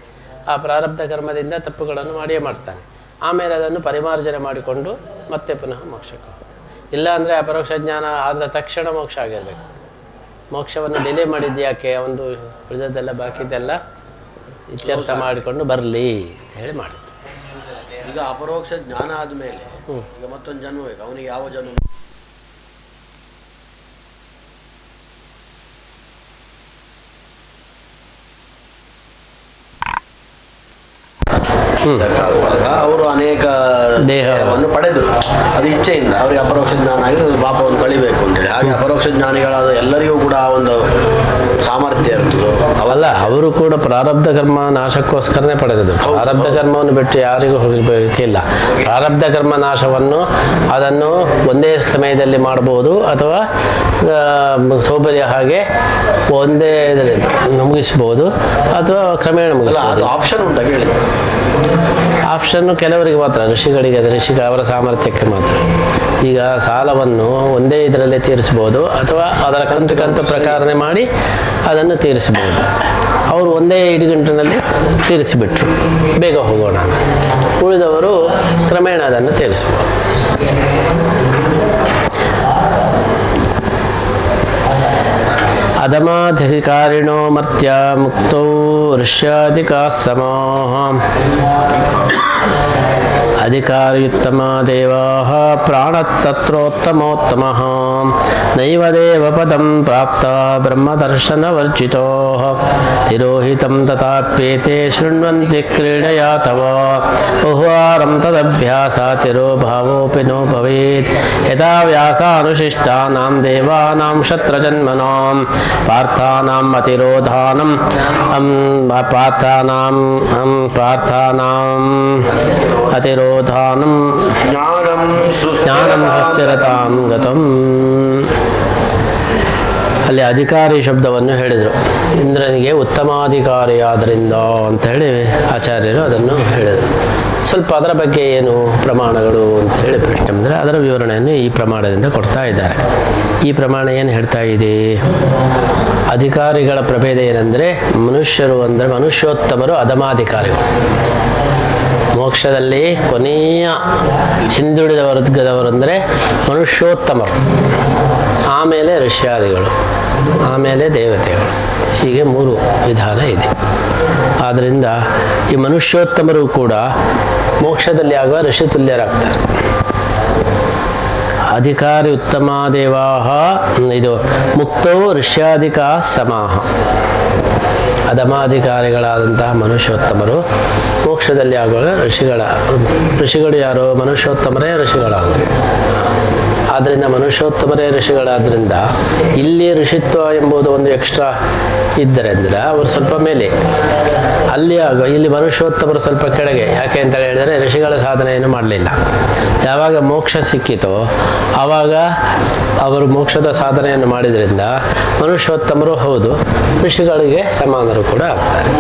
ಆ ಪ್ರಾರಬ್ಧ ಕರ್ಮದಿಂದ ತಪ್ಪುಗಳನ್ನು ಮಾಡಿಯೇ ಮಾಡ್ತಾನೆ. ಆಮೇಲೆ ಅದನ್ನು ಪರಿಮಾರ್ಜನೆ ಮಾಡಿಕೊಂಡು ಮತ್ತೆ ಪುನಃ ಮೋಕ್ಷಕ್ಕೆ ಹೋಗ್ತಾನೆ. ಇಲ್ಲ ಅಂದರೆ ಅಪರೋಕ್ಷ ಜ್ಞಾನ ಆದ ತಕ್ಷಣ ಮೋಕ್ಷ ಆಗಿರಬೇಕು. ಮೋಕ್ಷವನ್ನು ಡಿಲೇ ಮಾಡಿದ್ದು ಯಾಕೆ? ಒಂದು ಉಳಿದದ್ದೆಲ್ಲ ಬಾಕಿದ್ದೆಲ್ಲ ಇತ್ಯರ್ಥ ಮಾಡಿಕೊಂಡು ಬರಲಿ ಅಂತ ಹೇಳಿ ಮಾಡಿದ್ದು. ಈಗ ಅಪರೋಕ್ಷ ಜ್ಞಾನ ಆದಮೇಲೆ ಈಗ ಮತ್ತೊಂದು ಜನ್ಮ ಬೇಕು. ಅವನಿಗೆ ಯಾವ ಜನ್ಮ? ಅವರು ಅನೇಕ ದೇಹವನ್ನು ಪಡೆದರು, ಅದು ಇಚ್ಛೆಯಿಂದ. ಅವರಿಗೆ ಅಪರೋಕ್ಷ ಜ್ಞಾನ ಆಗಿದೆ, ಅದು ಪಾಪವನ್ನು ಕಳಿಬೇಕು ಅಂತೇಳಿ. ಹಾಗೆ ಅಪರೋಕ್ಷ ಜ್ಞಾನಿಗಳಾದ ಎಲ್ಲರಿಗೂ ಕೂಡ ಒಂದು ಸಾಮರ್ಥ್ಯ ಇರ್ತದೆ. ಅವಲ್ಲ, ಅವರು ಕೂಡ ಪ್ರಾರಬ್ಧ ಕರ್ಮ ನಾಶಕ್ಕೋಸ್ಕರನೇ ಪಡೆದದ್ದು. ಪ್ರಾರಬ್ಧ ಕರ್ಮವನ್ನು ಬಿಟ್ಟು ಯಾರಿಗೂ ಹೋಗಬೇಕಿಲ್ಲ. ಪ್ರಾರಬ್ಧ ಕರ್ಮ ನಾಶವನ್ನು ಅದನ್ನು ಒಂದೇ ಸಮಯದಲ್ಲಿ ಮಾಡಬಹುದು, ಅಥವಾ ಸೌಕರ್ಯ ಹಾಗೆ ಒಂದೇ ಮುಗಿಸ್ಬೋದು, ಅಥವಾ ಕ್ರಮೇಣ ಮುಗಿಸ್ಬೋದು. ಆಪ್ಷನ್ ಉಂಟು ಹೇಳಿ. ಆಪ್ಷನ್ನು ಕೆಲವರಿಗೆ ಮಾತ್ರ, ಋಷಿಗಳಿಗೆ. ಅದು ಅವರ ಸಾಮರ್ಥ್ಯಕ್ಕೆ ಮಾತ್ರ. ಈಗ ಸಾಲವನ್ನು ಒಂದೇ ಇದರಲ್ಲೇ ತೀರಿಸ್ಬೋದು, ಅಥವಾ ಅದರ ಕಂತು ಪ್ರಕಾರನೇ ಮಾಡಿ ಅದನ್ನು ತೀರಿಸ್ಬೋದು. ಅವರು ಒಂದೇ ಇಡಗಂಟಿನಲ್ಲಿ ತೀರಿಸಿಬಿಟ್ರು, ಬೇಗ ಹೋಗೋಣ. ಉಳಿದವರು ಕ್ರಮೇಣ ಅದನ್ನು ತೀರಿಸ್ಬೋದು. ಅಧಮಾಧಿಕಾರಿಣೋ ಮರ್ತ್ಯ ಮುಕ್ತೋ ಋಷ್ಯಾಧಿಕಾ ಸಮಾಹ ಅಧಿಕಾರಯುತ್ತಮ ದೇವಾಃ ಪ್ರಾಣತತ್ರೋತ್ತಮೋತ್ತಮಃ ನೈವ ದೇವ ಪದಂ ಪ್ರಾಪ್ತ ಬ್ರಹ್ಮದರ್ಶನವರ್ಜಿತೋ ತಿರೋಹಿತಂ ತಥಾಪ್ಯೇತೆ ಶೃಣ್ವಂತಿ ಕ್ರೀಡಯಾ ತವ ಬಹುವಾರಂ ತದಭ್ಯಾಸಾತಿರೋ ಭಾವೋಪಿ ನೋ ಭವೇತ್ ಯಥಾ ವ್ಯಾಸಾನುಶಿಷ್ಟಾನಾಂ ದೇವಾನಾಂ ಶತ್ರಜನ್ಮನಾಂ ಪಾರ್ಥಾನಾಂ ಅತಿರೋಧಾನಂ ಪಾರ್ಥಾನಾಂ ಅತಿರೋಧಾನಂ ಜ್ಞಾನಂ ಸುಸ್ಥಿರತಾಂ ಗತಂ. ಅಲ್ಲಿ ಅಧಿಕಾರಿ ಶಬ್ದವನ್ನು ಹೇಳಿದರು. ಇಂದ್ರನಿಗೆ ಉತ್ತಮಾಧಿಕಾರಿಯಾದ್ದರಿಂದ ಅಂತ ಹೇಳಿ ಆಚಾರ್ಯರು ಅದನ್ನು ಹೇಳಿದರು. ಸ್ವಲ್ಪ ಅದರ ಬಗ್ಗೆ ಏನು ಪ್ರಮಾಣಗಳು ಅಂತ ಹೇಳಿ ಪ್ರಶ್ನೆ ಬಂದರೆ ಅದರ ವಿವರಣೆಯನ್ನು ಈ ಪ್ರಮಾಣದಿಂದ ಕೊಡ್ತಾ ಇದ್ದಾರೆ. ಈ ಪ್ರಮಾಣ ಏನು ಹೇಳ್ತಾ ಇದೆ? ಅಧಿಕಾರಿಗಳ ಪ್ರಭೇದ ಏನಂದರೆ, ಮನುಷ್ಯರು ಅಂದರೆ ಮನುಷ್ಯೋತ್ತಮರು, ಅಧಮಾಧಿಕಾರಿಗಳು. ಮೋಕ್ಷದಲ್ಲಿ ಕೊನೆಯ ಹಿಂದುಳಿದ ವರ್ಗದವರು ಅಂದರೆ ಮನುಷ್ಯೋತ್ತಮರು, ಆಮೇಲೆ ಋಷ್ಯಾದಿಗಳು, ಆಮೇಲೆ ದೇವತೆಗಳು. ಹೀಗೆ 3 ವಿಧಾನ ಇದೆ. ಆದ್ದರಿಂದ ಈ ಮನುಷ್ಯೋತ್ತಮರು ಕೂಡ ಮೋಕ್ಷದಲ್ಲಿ ಆಗುವ ಋಷಿತುಲ್ಯರಾಗ್ತಾರೆ. ಅಧಿಕಾರಿ ಉತ್ತಮ ದೇವಾಹ, ಇದು ಮುಕ್ತೋ ಋಷ್ಯಾಧಿಕಾ ಸಮಾಹ. ಅಧಮಾಧಿಕಾರಿಗಳಾದಂತಹ ಮನುಷ್ಯೋತ್ತಮರು ಮೋಕ್ಷದಲ್ಲಿ ಆಗುವಾಗ ಋಷಿಗಳು ಯಾರು? ಮನುಷ್ಯೋತ್ತಮರೇ ಋಷಿಗಳಾಗುವುದು. ಆದ್ದರಿಂದ ಮನುಷ್ಯೋತ್ತಮರೇ ಋಷಿಗಳಾದ್ರಿಂದ ಇಲ್ಲಿ ಋಷಿತ್ವ ಎಂಬುದು ಒಂದು ಎಕ್ಸ್ಟ್ರಾ ಇದ್ದರೆ ಅಂದರೆ ಅವರು ಸ್ವಲ್ಪ ಮೇಲೆ, ಅಲ್ಲಿ ಇಲ್ಲಿ ಮನುಷ್ಯೋತ್ತಮರು ಸ್ವಲ್ಪ ಕೆಳಗೆ. ಯಾಕೆ ಅಂತ ಹೇಳಿದರೆ ಋಷಿಗಳ ಸಾಧನೆಯನ್ನು ಮಾಡಲಿಲ್ಲ. ಯಾವಾಗ ಮೋಕ್ಷ ಸಿಕ್ಕಿತೋ ಆವಾಗ ಅವರು ಮೋಕ್ಷದ ಸಾಧನೆಯನ್ನು ಮಾಡಿದ್ರಿಂದ ಮನುಷ್ಯೋತ್ತಮರು ಹೌದು, ಋಷಿಗಳಿಗೆ ಸಮಾನರು ಕೂಡ ಆಗ್ತಾರೆ.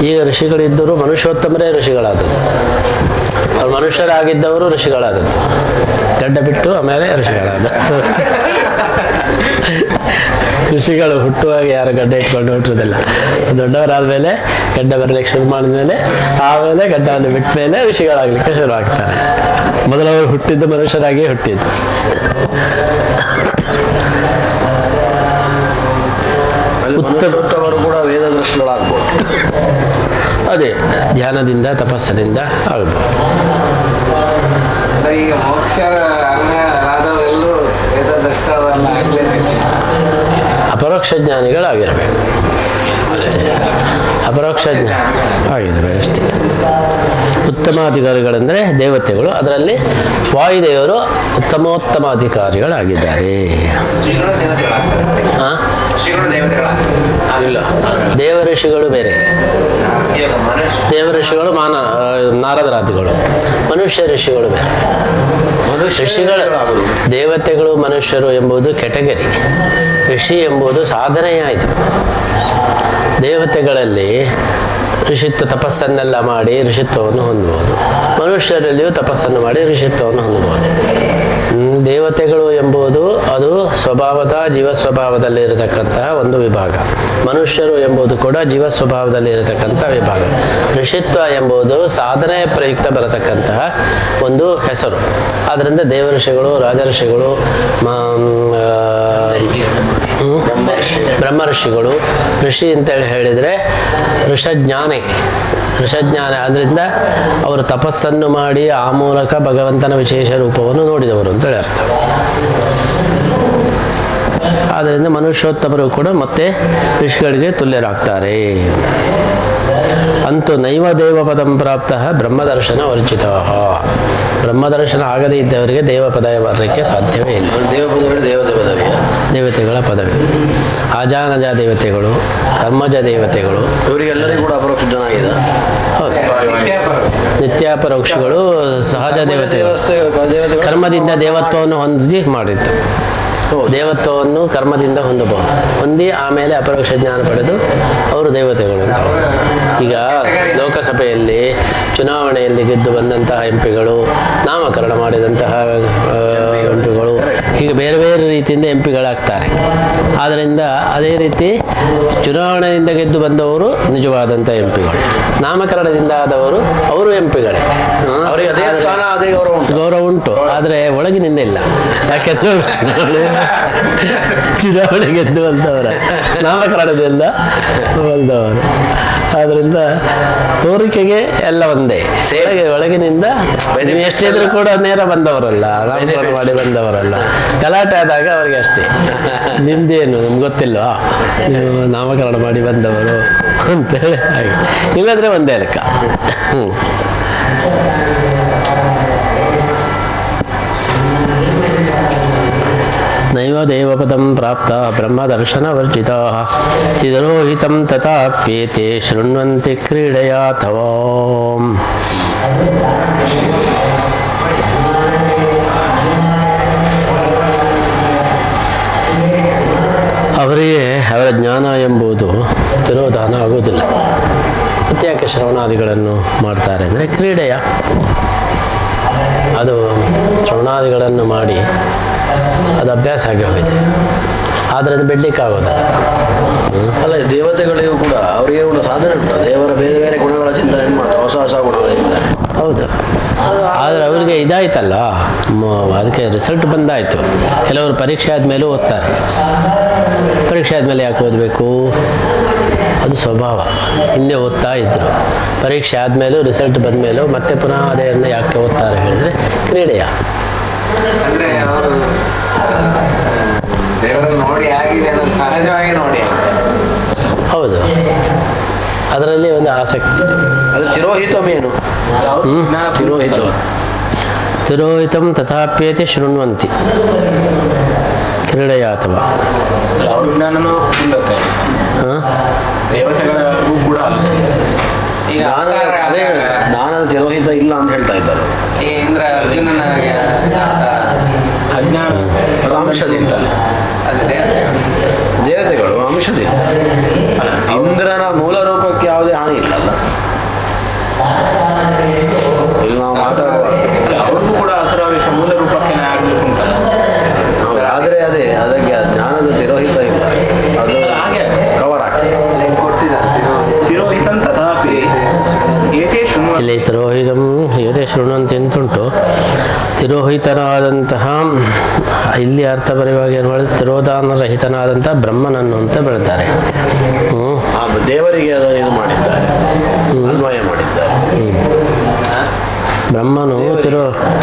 ಈಗ ಋಷಿಗಳಿದ್ದರು, ಮನುಷ್ಯೋತ್ತಮರೇ ಋಷಿಗಳಾದದ್ದು. ಅವ್ರು ಮನುಷ್ಯರಾಗಿದ್ದವರು ಋಷಿಗಳಾದದ್ದು, ಗಡ್ಡ ಬಿಟ್ಟು ಆಮೇಲೆ ಋಷಿಗಳಾದ. ಋಷಿಗಳು ಹುಟ್ಟುವಾಗ ಯಾರು ಗಡ್ಡ ಇಟ್ಕೊಂಡು ಹುಟ್ಟುವುದಿಲ್ಲ. ದೊಡ್ಡವರಾದ್ಮೇಲೆ ಗಡ್ಡ ಬರಲಿಕ್ಕೆ ಶುರು ಮಾಡಿದ್ಮೇಲೆ ಆಮೇಲೆ ಗಡ್ಡವನ್ನು ಬಿಟ್ಟ ಮೇಲೆ ಋಷಿಗಳಾಗ್ಲಿಕ್ಕೆ ಶುರು ಆಗ್ತಾರೆ. ಮೊದಲವರು ಹುಟ್ಟಿದ್ದು ಮನುಷ್ಯರಾಗಿ ಹುಟ್ಟಿದ್ದು. ಉತ್ತಮರು ಕೂಡ ವೇದದೃಷ್ಟಿಗಳಾಗ್ಬೋದು. ಅದೇ ಧ್ಯಾನದಿಂದ ತಪಸ್ಸಿನಿಂದ ಆಗ್ಬೋದು. ಈಗ ಮೋಕ್ಷರಾದವರೆಲ್ಲರೂ ವೇದದೃಷ್ಟವಲ್ಲ ಆಗಲೇಬೇಕು. ಅಪರೋಕ್ಷ ಜ್ಞಾನಿಗಳಾಗಿರ್ಬೇಕು ಅಷ್ಟೇ. ಅಪರೋಕ್ಷ ಆಗಿರ್ಬೇಕು ಅಷ್ಟೇ. ಉತ್ತಮಾಧಿಕಾರಿಗಳೆಂದರೆ ದೇವತೆಗಳು. ಅದರಲ್ಲಿ ವಾಯುದೇವರು ಉತ್ತಮೋತ್ತಮಾಧಿಕಾರಿಗಳಾಗಿದ್ದಾರೆ. ಇಲ್ಲ, ದೇವ ಋಷಿಗಳು ಬೇರೆ. ದೇವ ಋಷಿಗಳು ನಾರದರಾದಿಗಳು. ಮನುಷ್ಯ ಋಷಿಗಳು ಬೇರೆ. ಋಷಿಗಳು ದೇವತೆಗಳು ಮನುಷ್ಯರು ಎಂಬುದು ಕೆಟಗರಿ. ಋಷಿ ಎಂಬುದು ಸಾಧನೆಯಾಯಿತು. ದೇವತೆಗಳಲ್ಲಿ ಋಷಿತ್ವ ತಪಸ್ಸನ್ನೆಲ್ಲ ಮಾಡಿ ಋಷಿತ್ವವನ್ನು ಹೊಂದಬಹುದು. ಮನುಷ್ಯರಲ್ಲಿಯೂ ತಪಸ್ಸನ್ನು ಮಾಡಿ ಋಷಿತ್ವವನ್ನು ಹೊಂದಬಹುದು. ದೇವತೆಗಳು ಎಂಬುದು ಅದು ಸ್ವಭಾವದ ಜೀವ ಸ್ವಭಾವದಲ್ಲಿ ಇರತಕ್ಕಂತಹ ಒಂದು ವಿಭಾಗ. ಮನುಷ್ಯರು ಎಂಬುದು ಕೂಡ ಜೀವ ಸ್ವಭಾವದಲ್ಲಿ ಇರತಕ್ಕಂಥ ವಿಭಾಗ. ಋಷಿತ್ವ ಎಂಬುದು ಸಾಧನೆ ಪ್ರಯುಕ್ತ ಬರತಕ್ಕಂತಹ ಒಂದು ಹೆಸರು. ಆದ್ದರಿಂದ ದೇವಋಷಿಗಳು, ರಾಜಋಷಿಗಳು, ಬ್ರಹ್ಮಋಷಿಗಳು. ಋಷಿ ಅಂತೇಳಿ ಹೇಳಿದರೆ ಋಷಜ್ಞಾನಿ. ಆದ್ದರಿಂದ ಅವರು ತಪಸ್ಸನ್ನು ಮಾಡಿ ಆ ಮೂಲಕ ಭಗವಂತನ ವಿಶೇಷ ರೂಪವನ್ನು ನೋಡಿದವರು ಅಂತೇಳಿ ಅರ್ಥ. ಆದ್ದರಿಂದ ಮನುಷ್ಯೋತ್ತಮರು ಕೂಡ ಮತ್ತೆ ಋಷಿಗಳಿಗೆ ತುಲ್ಯರಾಗ್ತಾರೆ. ಅಂತೂ ನೈವ ದೇವಪದಂ ಪ್ರಾಪ್ತ ಬ್ರಹ್ಮದರ್ಶನ ವರ್ಜಿತ. ಬ್ರಹ್ಮದರ್ಶನ ಆಗದೇ ಇದ್ದವರಿಗೆ ದೇವಪದ ಬರಲಿಕ್ಕೆ ಸಾಧ್ಯವೇ ಇಲ್ಲ. ದೇವತೆಗಳ ಪದವಿ. ಆಜಾನಜ ದೇವತೆಗಳು, ಕರ್ಮಜ ದೇವತೆಗಳು, ಇವರಿಗೆಲ್ಲರಿಗೂ ಕೂಡ ಅಪರೋಕ್ಷ ಜ್ಞಾನ ಆಗಿದೆ. ನಿತ್ಯಾಪರೋಕ್ಷಗಳು ಸಹಜ ದೇವತೆಗಳು. ಕರ್ಮದಿಂದ ದೇವತ್ವವನ್ನು ಹೊಂದಿ ಮಾಡಿತ್ತು. ದೇವತ್ವವನ್ನು ಕರ್ಮದಿಂದ ಹೊಂದಿ ಆಮೇಲೆ ಅಪರೋಕ್ಷ ಜ್ಞಾನ ಪಡೆದು ಅವರು ದೇವತೆಗಳು ಅಂತ. ಈಗ ಲೋಕಸಭೆಯಲ್ಲಿ ಚುನಾವಣೆಯಲ್ಲಿ ಗೆದ್ದು ಬಂದಂತಹ ಎಂಪಿಗಳು, ನಾಮಕರಣ ಮಾಡಿದಂತಹ ಎಂಪಿಗಳು, ಹೀಗೆ ಬೇರೆ ಬೇರೆ ರೀತಿಯಿಂದ ಎಂಪಿಗಳಾಗ್ತಾರೆ. ಆದ್ದರಿಂದ ಅದೇ ರೀತಿ ಚುನಾವಣೆಯಿಂದ ಗೆದ್ದು ಬಂದವರು ನಿಜವಾದಂಥ ಎಂಪಿಗಳು, ನಾಮಕರಣದಿಂದ ಆದವರು ಅವರು ಎಂಪಿಗಳೇ. ಅವರಿಗೆ ಅದೇ ಸ್ಥಾನ, ಅದೇ ಗೌರವ ಉಂಟು. ಆದರೆ ಒಳಗಿನಿಂದ ಇಲ್ಲ. ಯಾಕೆಂದ್ರೆ ಚುನಾವಣೆ ಗೆದ್ದು ಬಂದವರ, ನಾಮಕರಣದಿಂದ ಬಂದವರು. ಆದ್ದರಿಂದ ತೋರಿಕೆಗೆ ಎಲ್ಲ ಒಂದೇ. ಒಳಗಿನಿಂದ ನೀವು ಎಷ್ಟಿದ್ರು ಕೂಡ ನೇರ ಬಂದವರಲ್ಲ, ನಾಮಕರಣ ಮಾಡಿ ಬಂದವರಲ್ಲ. ಗಲಾಟೆ ಆದಾಗ ಅವರಿಗೆ ಅಷ್ಟೇ, ನಿಮ್ದೇನು ನಮ್ಗೆ ಗೊತ್ತಿಲ್ವಾ, ನೀವು ನಾಮಕರಣ ಮಾಡಿ ಬಂದವರು ಅಂತೇಳಿ ಹಾಗೆ. ಇಲ್ಲದ್ರೆ ಒಂದೇ ಲೆಕ್ಕ. ನೈವ ದೇವಪದಂ ಪ್ರಾಪ್ತ ಬ್ರಹ್ಮದರ್ಶನವರ್ಜಿತಾ ಚಿದರೋಹಿತಂ ತಥಾಪ್ಯೇತೆ ಶೃಣ್ವಂತಿ ಕ್ರೀಡೆಯಾಥವಾ. ಅವರಿಗೆ ಅವರ ಜ್ಞಾನ ಎಂಬುದು ತಿರೋಧಾನ ಆಗುವುದಿಲ್ಲ. ಪ್ರತ್ಯೇಕ ಶ್ರವಣಾದಿಗಳನ್ನು ಮಾಡ್ತಾರೆ ಅಂದರೆ ಕ್ರೀಡೆಯ, ಅದು ಶ್ರವಣಾದಿಗಳನ್ನು ಮಾಡಿ ಅದು ಅಭ್ಯಾಸ ಆಗಿ ಹೋಗಿದೆ. ಆದರೆ ಅದು ಬಿಡ್ಲಿಕ್ಕಾಗೋದಿಲ್ಲ. ಅಲ್ಲ, ದೇವತೆಗಳಿಗೂ ಕೂಡ ಅವರಿಗೆ ಕೂಡ ಸಾಧನೆ ಉಂಟು. ದೇವರ ಬೇರೆ ಬೇರೆ ಗುಣಗಳ ಚಿಂತನೆ ಮಾಡ್ತಾರೆ, ಹೊಸ ಹೊಸ ಗುಣಗಳಿಂದ. ಹೌದು. ಆದರೆ ಅವರಿಗೆ ಇದಾಯ್ತಲ್ಲ, ಅದಕ್ಕೆ ರಿಸಲ್ಟ್ ಬಂದಾಯಿತು. ಕೆಲವರು ಪರೀಕ್ಷೆ ಆದಮೇಲೂ ಓದ್ತಾರೆ. ಪರೀಕ್ಷೆ ಆದಮೇಲೆ ಯಾಕೆ ಓದಬೇಕು? ಅದು ಸ್ವಭಾವ. ಹಿಂದೆ ಓದ್ತಾ ಇದ್ದರು, ಪರೀಕ್ಷೆ ಆದಮೇಲೂ ರಿಸಲ್ಟ್ ಬಂದ ಮೇಲೂ ಮತ್ತೆ ಪುನಃ ಅದೇನ್ನು ಯಾಕೆ ಓದ್ತಾರೆ ಹೇಳಿದರೆ ಕ್ರೀಡೆಯ. ಅಂದ್ರೆ ಅವರು ದೇವರನ್ನು ನೋಡಿ ಆಗಿದೆ ಅನ್ನೋದು ಸಹಜವಾಗಿ ನೋಡಿ. ಹೌದು, ಅದರಲ್ಲಿ ಒಂದು ಆಸಕ್ತಿ. ಅದು ತಿರೋಹಿತಮೇನು? ತಿರೋಹಿತಂ ತಥಾಪ್ಯೇತೆ ಶೃಣ್ವಂತಿ ಕ್ರೀಡೆಯ ಅಥವಾ ಅವ್ರ ಜ್ಞಾನನೂ ಹೊಂದುತ್ತೆ. ದೇವತೆಗಳಿಗೂ ಕೂಡ ಈಗ ಜ್ಞಾನದ ತಿರೋಹಿತ ಇಲ್ಲ ಅಂತ ಹೇಳ್ತಾ ಇದ್ದಾರೆ. ಈ ಇಂದ್ರ ಅರ್ಜುನನ ಅಜ್ಞಾನ ಅಂಶದಿಂದ, ದೇವತೆಗಳು ಅಂಶದಿಂದ. ಇಂದ್ರನ ಮೂಲ ರೂಪಕ್ಕೆ ಯಾವುದೇ ಹಾನಿ ಇಲ್ಲಲ್ಲ. ಇಲ್ಲಿ ನಾವು ಮಾತಾಡುವ ಅವ್ರಿಗೂ ಕೂಡ ಅಸುರಾವೇಶ ಮೂಲ ರೂಪಕ್ಕೆ ಆಗ್ಲಿಕ್ಕೆ ಉಂಟಲ್ಲ. ಆದರೆ ಅದಕ್ಕೆ ಜ್ಞಾನದ ತಿರೋಹಿತ ಇಲ್ಲ. ಶೃಣ್ವಂತಿ ಅಂತುಂಟು. ತಿರೋಹಿತನಾದಂತಹ, ಇಲ್ಲಿ ಅರ್ಥ ಬರೆಯುವಾಗ ಏನು ಹೇಳಿದ್ರೆ ತಿರೋಧಾನರಹಿತನಾದಂತಹ ಬ್ರಹ್ಮನನ್ನು ಅಂತ ಬೆಳ್ತಾರೆ. ಆ ದೇವರಿಗೆ ಅದನ್ನು ಮಾಡಿದ್ದಾರೆ, ಅನ್ವಯ ಮಾಡಿದ್ದಾರೆ. ಬ್ರಹ್ಮನು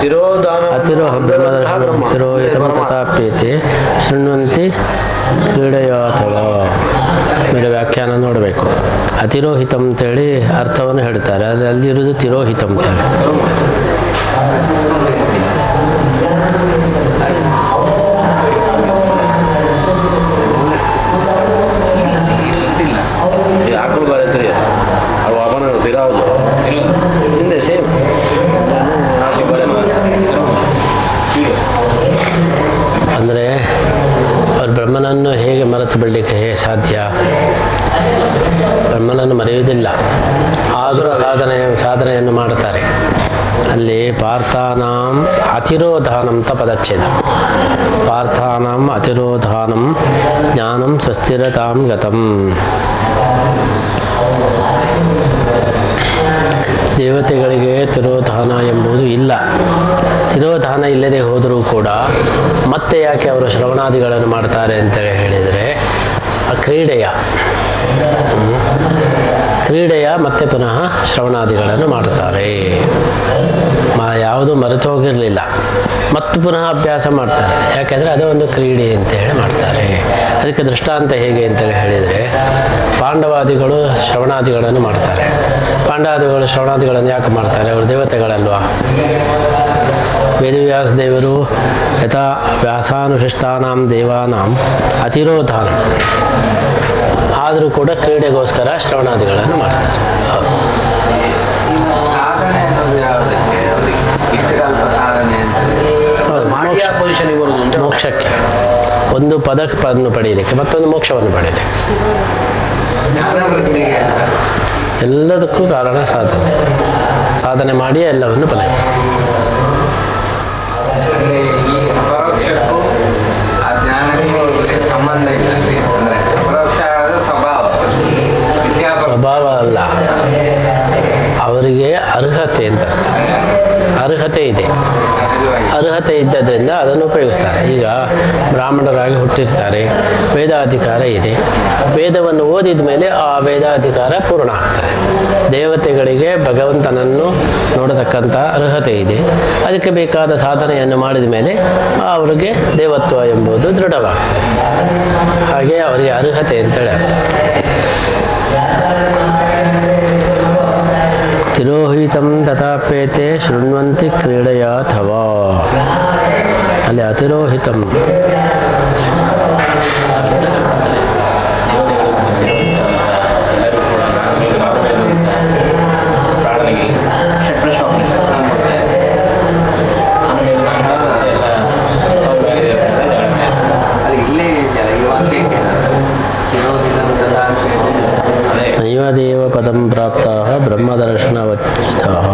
ತಿರೋಧಾನ ತಿರೋಹಿತ ತಥಾಪ್ಯತೆ ಶೃಣ್ವಂತಿ ಕ್ರೀಡೆಯೋ ಅಥವಾ ಮೇಲೆ ವ್ಯಾಖ್ಯಾನ ನೋಡಬೇಕು. ಅತಿರೋಹಿತಂ ಅಂತೇಳಿ ಅರ್ಥವನ್ನು ಹೇಳ್ತಾರೆ, ಅದು ಅಲ್ಲಿರೋದು ತಿರೋಹಿತಂ ಅಂತೇಳಿ. ಆಕಳು ಬರತ್ರಿ ಅವು ಅವನ ತಿರಾವುದು ಹಿಂದೆ ಸೇಮ್ ಅಂದರೆ ಅವ್ರು ಬ್ರಹ್ಮನನ್ನು ಹೇಗೆ ಮರೆತು ಬಿಡಲಿಕ್ಕೆ ಸಾಧ್ಯ? ಬ್ರಹ್ಮನನ್ನು ಮರೆಯುವುದಿಲ್ಲ, ಆದರೂ ಸಾಧನೆಯನ್ನು ಮಾಡುತ್ತಾರೆ. ಅಲ್ಲಿ ಪಾರ್ಥಾನಾಂ ಅತಿರೋಧಾನಂ ಅಂತ ಪದಚ್ಛೇದ. ಪಾರ್ಥಾನಾಂ ಅತಿರೋಧಾನಂ ಜ್ಞಾನಂ ಸ್ವಸ್ಥಿರತಾಂ ಗತಂ. ದೇವತೆಗಳಿಗೆ ತಿರೋಧಾನ ಎಂಬುದು ಇಲ್ಲ. ತಿರೋಧಾನ ಇಲ್ಲದೆ ಹೋದರೂ ಕೂಡ ಮತ್ತೆ ಯಾಕೆ ಅವರು ಶ್ರವಣಾದಿಗಳನ್ನು ಮಾಡ್ತಾರೆ ಅಂತೇಳಿ ಹೇಳಿದರೆ, ಕ್ರೀಡೆಯ ಮತ್ತೆ ಪುನಃ ಶ್ರವಣಾದಿಗಳನ್ನು ಮಾಡ್ತಾರೆ. ಯಾವುದು ಮರೆತು ಹೋಗಿರಲಿಲ್ಲ, ಮತ್ತು ಪುನಃ ಅಭ್ಯಾಸ ಮಾಡ್ತಾರೆ. ಯಾಕೆಂದರೆ ಅದು ಒಂದು ಕ್ರೀಡೆ ಅಂತೇಳಿ ಮಾಡ್ತಾರೆ. ಅದಕ್ಕೆ ದೃಷ್ಟಾಂತ ಹೇಗೆ ಅಂತೇಳಿ ಹೇಳಿದರೆ, ಪಾಂಡವಾದಿಗಳು ಶ್ರವಣಾದಿಗಳನ್ನು ಮಾಡ್ತಾರೆ. ಪಾಂಡವಾದಿಗಳು ಶ್ರವಣಾದಿಗಳನ್ನು ಯಾಕೆ ಮಾಡ್ತಾರೆ? ಅವರು ದೇವತೆಗಳಲ್ವಾ. ವೇದವ್ಯಾಸ ದೇವರು ಯಥಾ ವ್ಯಾಸಾನುಶಿಷ್ಟಾನಾಂ ದೇವಾನಾಂ ಅತಿರೋಧಾನ, ಆದರೂ ಕೂಡ ಕ್ರೀಡೆಗೋಸ್ಕರ ಶ್ರವಣಾದಿಗಳನ್ನು ಮಾಡ್ತಾರೆ. ಸಾಧನೆ ಅನ್ನೋದು ಯಾವುದಕ್ಕೆ? ಇಷ್ಟಕಲ್ಪ ಸಾಧನೆ ಅಂತ ಮೋಕ್ಷಕ್ಕೆ, ಒಂದು ಪದಕವನ್ನು ಪಡೆಯಲಿಕ್ಕೆ, ಮತ್ತೊಂದು ಮೋಕ್ಷವನ್ನು ಪಡೆಯಲಿಕ್ಕೆ, ಜ್ಞಾನವೃತ್ತಿಗೆ ಎಲ್ಲದಕ್ಕೂ ಕಾರಣ ಸಾಧನೆ ಮಾಡಿ ಎಲ್ಲವನ್ನು ಪಡೆಯಬೇಕು. ಈ ಅಪರೋಕ್ಷಕ್ಕೂ ಆ ಜ್ಞಾನಕ್ಕೂ ಸಂಬಂಧ ಇಲ್ಲ. ಅಂದರೆ ಅಪರೋಕ್ಷ ಆದ ಸ್ವಭಾವ ಅಲ್ಲ, ಅವರಿಗೆ ಅರ್ಹತೆ ಅಂತ ಅರ್ಥ. ಅರ್ಹತೆ ಇದೆ, ಅರ್ಹತೆ ಇದ್ದದ್ರಿಂದ ಅದನ್ನು ಉಪಯೋಗಿಸ್ತಾರೆ. ಈಗ ಬ್ರಾಹ್ಮಣರಾಗಿ ಹುಟ್ಟಿರ್ತಾರೆ, ವೇದಾಧಿಕಾರ ಇದೆ, ವೇದವನ್ನು ಓದಿದ ಮೇಲೆ ಆ ವೇದಾಧಿಕಾರ ಪೂರ್ಣ ಆಗ್ತದೆ. ದೇವತೆಗಳಿಗೆ ಭಗವಂತನನ್ನು ನೋಡತಕ್ಕಂಥ ಅರ್ಹತೆ ಇದೆ, ಅದಕ್ಕೆ ಬೇಕಾದ ಸಾಧನೆಯನ್ನು ಮಾಡಿದ ಮೇಲೆ ಅವರಿಗೆ ದೇವತ್ವ ಎಂಬುದು ದೃಢವಾಗ್ತದೆ. ಹಾಗೆ ಅವರಿಗೆ ಅರ್ಹತೆ ಅಂತೇಳಿ ಅರ್ಥ. ತಿರೋಹಿತಂ ತಥಾಪ್ಯೇತೆ ಶೃಣ್ವಂತಿ ಕ್ರೀಡೆಯ ಅಥವಾ ಅಲ್ಲಿ ಅತಿರೋಹಿತಂ. ನೈವದೇವ ಪದಂ ಪ್ರಾಪ್ತಾಃ ಬ್ರಹ್ಮದರ್ಶನವಚ್ಚಿತಾಃ.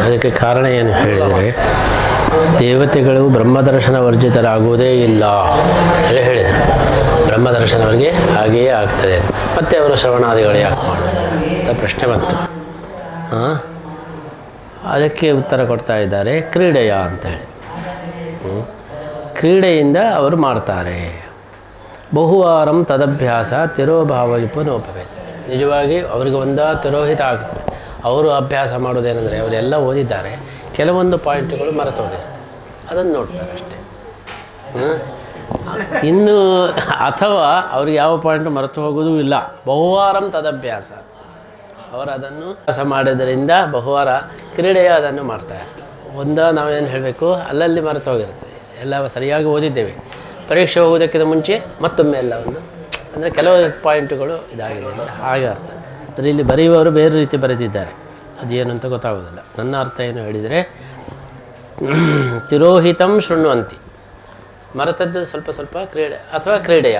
ಅದಕ್ಕೆ ಕಾರಣ ಏನು ಹೇಳಿದರೆ, ದೇವತೆಗಳು ಬ್ರಹ್ಮದರ್ಶನ ವರ್ಜಿತರಾಗುವುದೇ ಇಲ್ಲ ಹೇಳಿ ಹೇಳಿದರು. ಬ್ರಹ್ಮದರ್ಶನವರಿಗೆ ಹಾಗೆಯೇ ಆಗ್ತದೆ, ಮತ್ತೆ ಅವರು ಶ್ರವಣಾದಿಗಳು ಯಾಕೆ ಮಾಡೋದು ಅಂತ ಪ್ರಶ್ನೆ ಬಂತು. ಅದಕ್ಕೆ ಉತ್ತರ ಕೊಡ್ತಾ ಇದ್ದಾರೆ, ಕ್ರೀಡೆಯ ಅಂತೇಳಿ. ಕ್ರೀಡೆಯಿಂದ ಅವರು ಮಾಡ್ತಾರೆ. ಬಹುವಾರಂ ತದಭ್ಯಾಸ ತಿರೋಭಾವಯುಪನೋಪವೇತ. ನಿಜವಾಗಿ ಅವರಿಗೆ ಒಂದು ತಿರೋಹಿತ ಆಗುತ್ತೆ. ಅವರು ಅಭ್ಯಾಸ ಮಾಡೋದೇನೆಂದರೆ, ಅವರೆಲ್ಲ ಓದಿದ್ದಾರೆ, ಕೆಲವೊಂದು ಪಾಯಿಂಟ್ಗಳು ಮರೆತು ಹೋಗಿರುತ್ತೆ, ಅದನ್ನು ನೋಡ್ತಾರೆ ಅಷ್ಟೇ. ಇನ್ನು ಅಥವಾ ಅವ್ರಿಗೆ ಯಾವ ಪಾಯಿಂಟು ಮರೆತು ಹೋಗೋದೂ ಇಲ್ಲ. ಬಹುವಾರಂ ತದಭ್ಯಾಸ, ಅವರು ಅದನ್ನು ಅಭ್ಯಾಸ ಮಾಡೋದರಿಂದ ಬಹುವಾರ ಕ್ರೀಡೆಯ ಅದನ್ನು ಮಾಡ್ತಾ ಇರ್ತಾರೆ. ನಾವೇನು ಹೇಳಬೇಕು, ಅಲ್ಲಲ್ಲಿ ಮರೆತು ಹೋಗಿರ್ತದೆ. ಎಲ್ಲ ಸರಿಯಾಗಿ ಓದಿದ್ದೇವೆ, ಪರೀಕ್ಷೆ ಹೋಗೋದಕ್ಕಿಂತ ಮುಂಚೆ ಮತ್ತೊಮ್ಮೆ ಎಲ್ಲ ಅಂದರೆ ಕೆಲವು ಪಾಯಿಂಟ್ಗಳು ಇದಾಗಿದೆ ಅಂತ ಹಾಗೆ ಅರ್ಥ. ಆದರೆ ಇಲ್ಲಿ ಬರೆಯುವವರು ಬೇರೆ ರೀತಿ ಬರೆದಿದ್ದಾರೆ, ಅದೇನು ಅಂತ ಗೊತ್ತಾಗೋದಿಲ್ಲ. ನನ್ನ ಅರ್ಥ ಏನು ಹೇಳಿದರೆ, ತಿರೋಹಿತಂ ಶೃಣ್ವಂತಿ, ಮರೆತದ್ದು ಸ್ವಲ್ಪ ಸ್ವಲ್ಪ ಕ್ರೀಡೆ ಅಥವಾ ಕ್ರೀಡೆಯ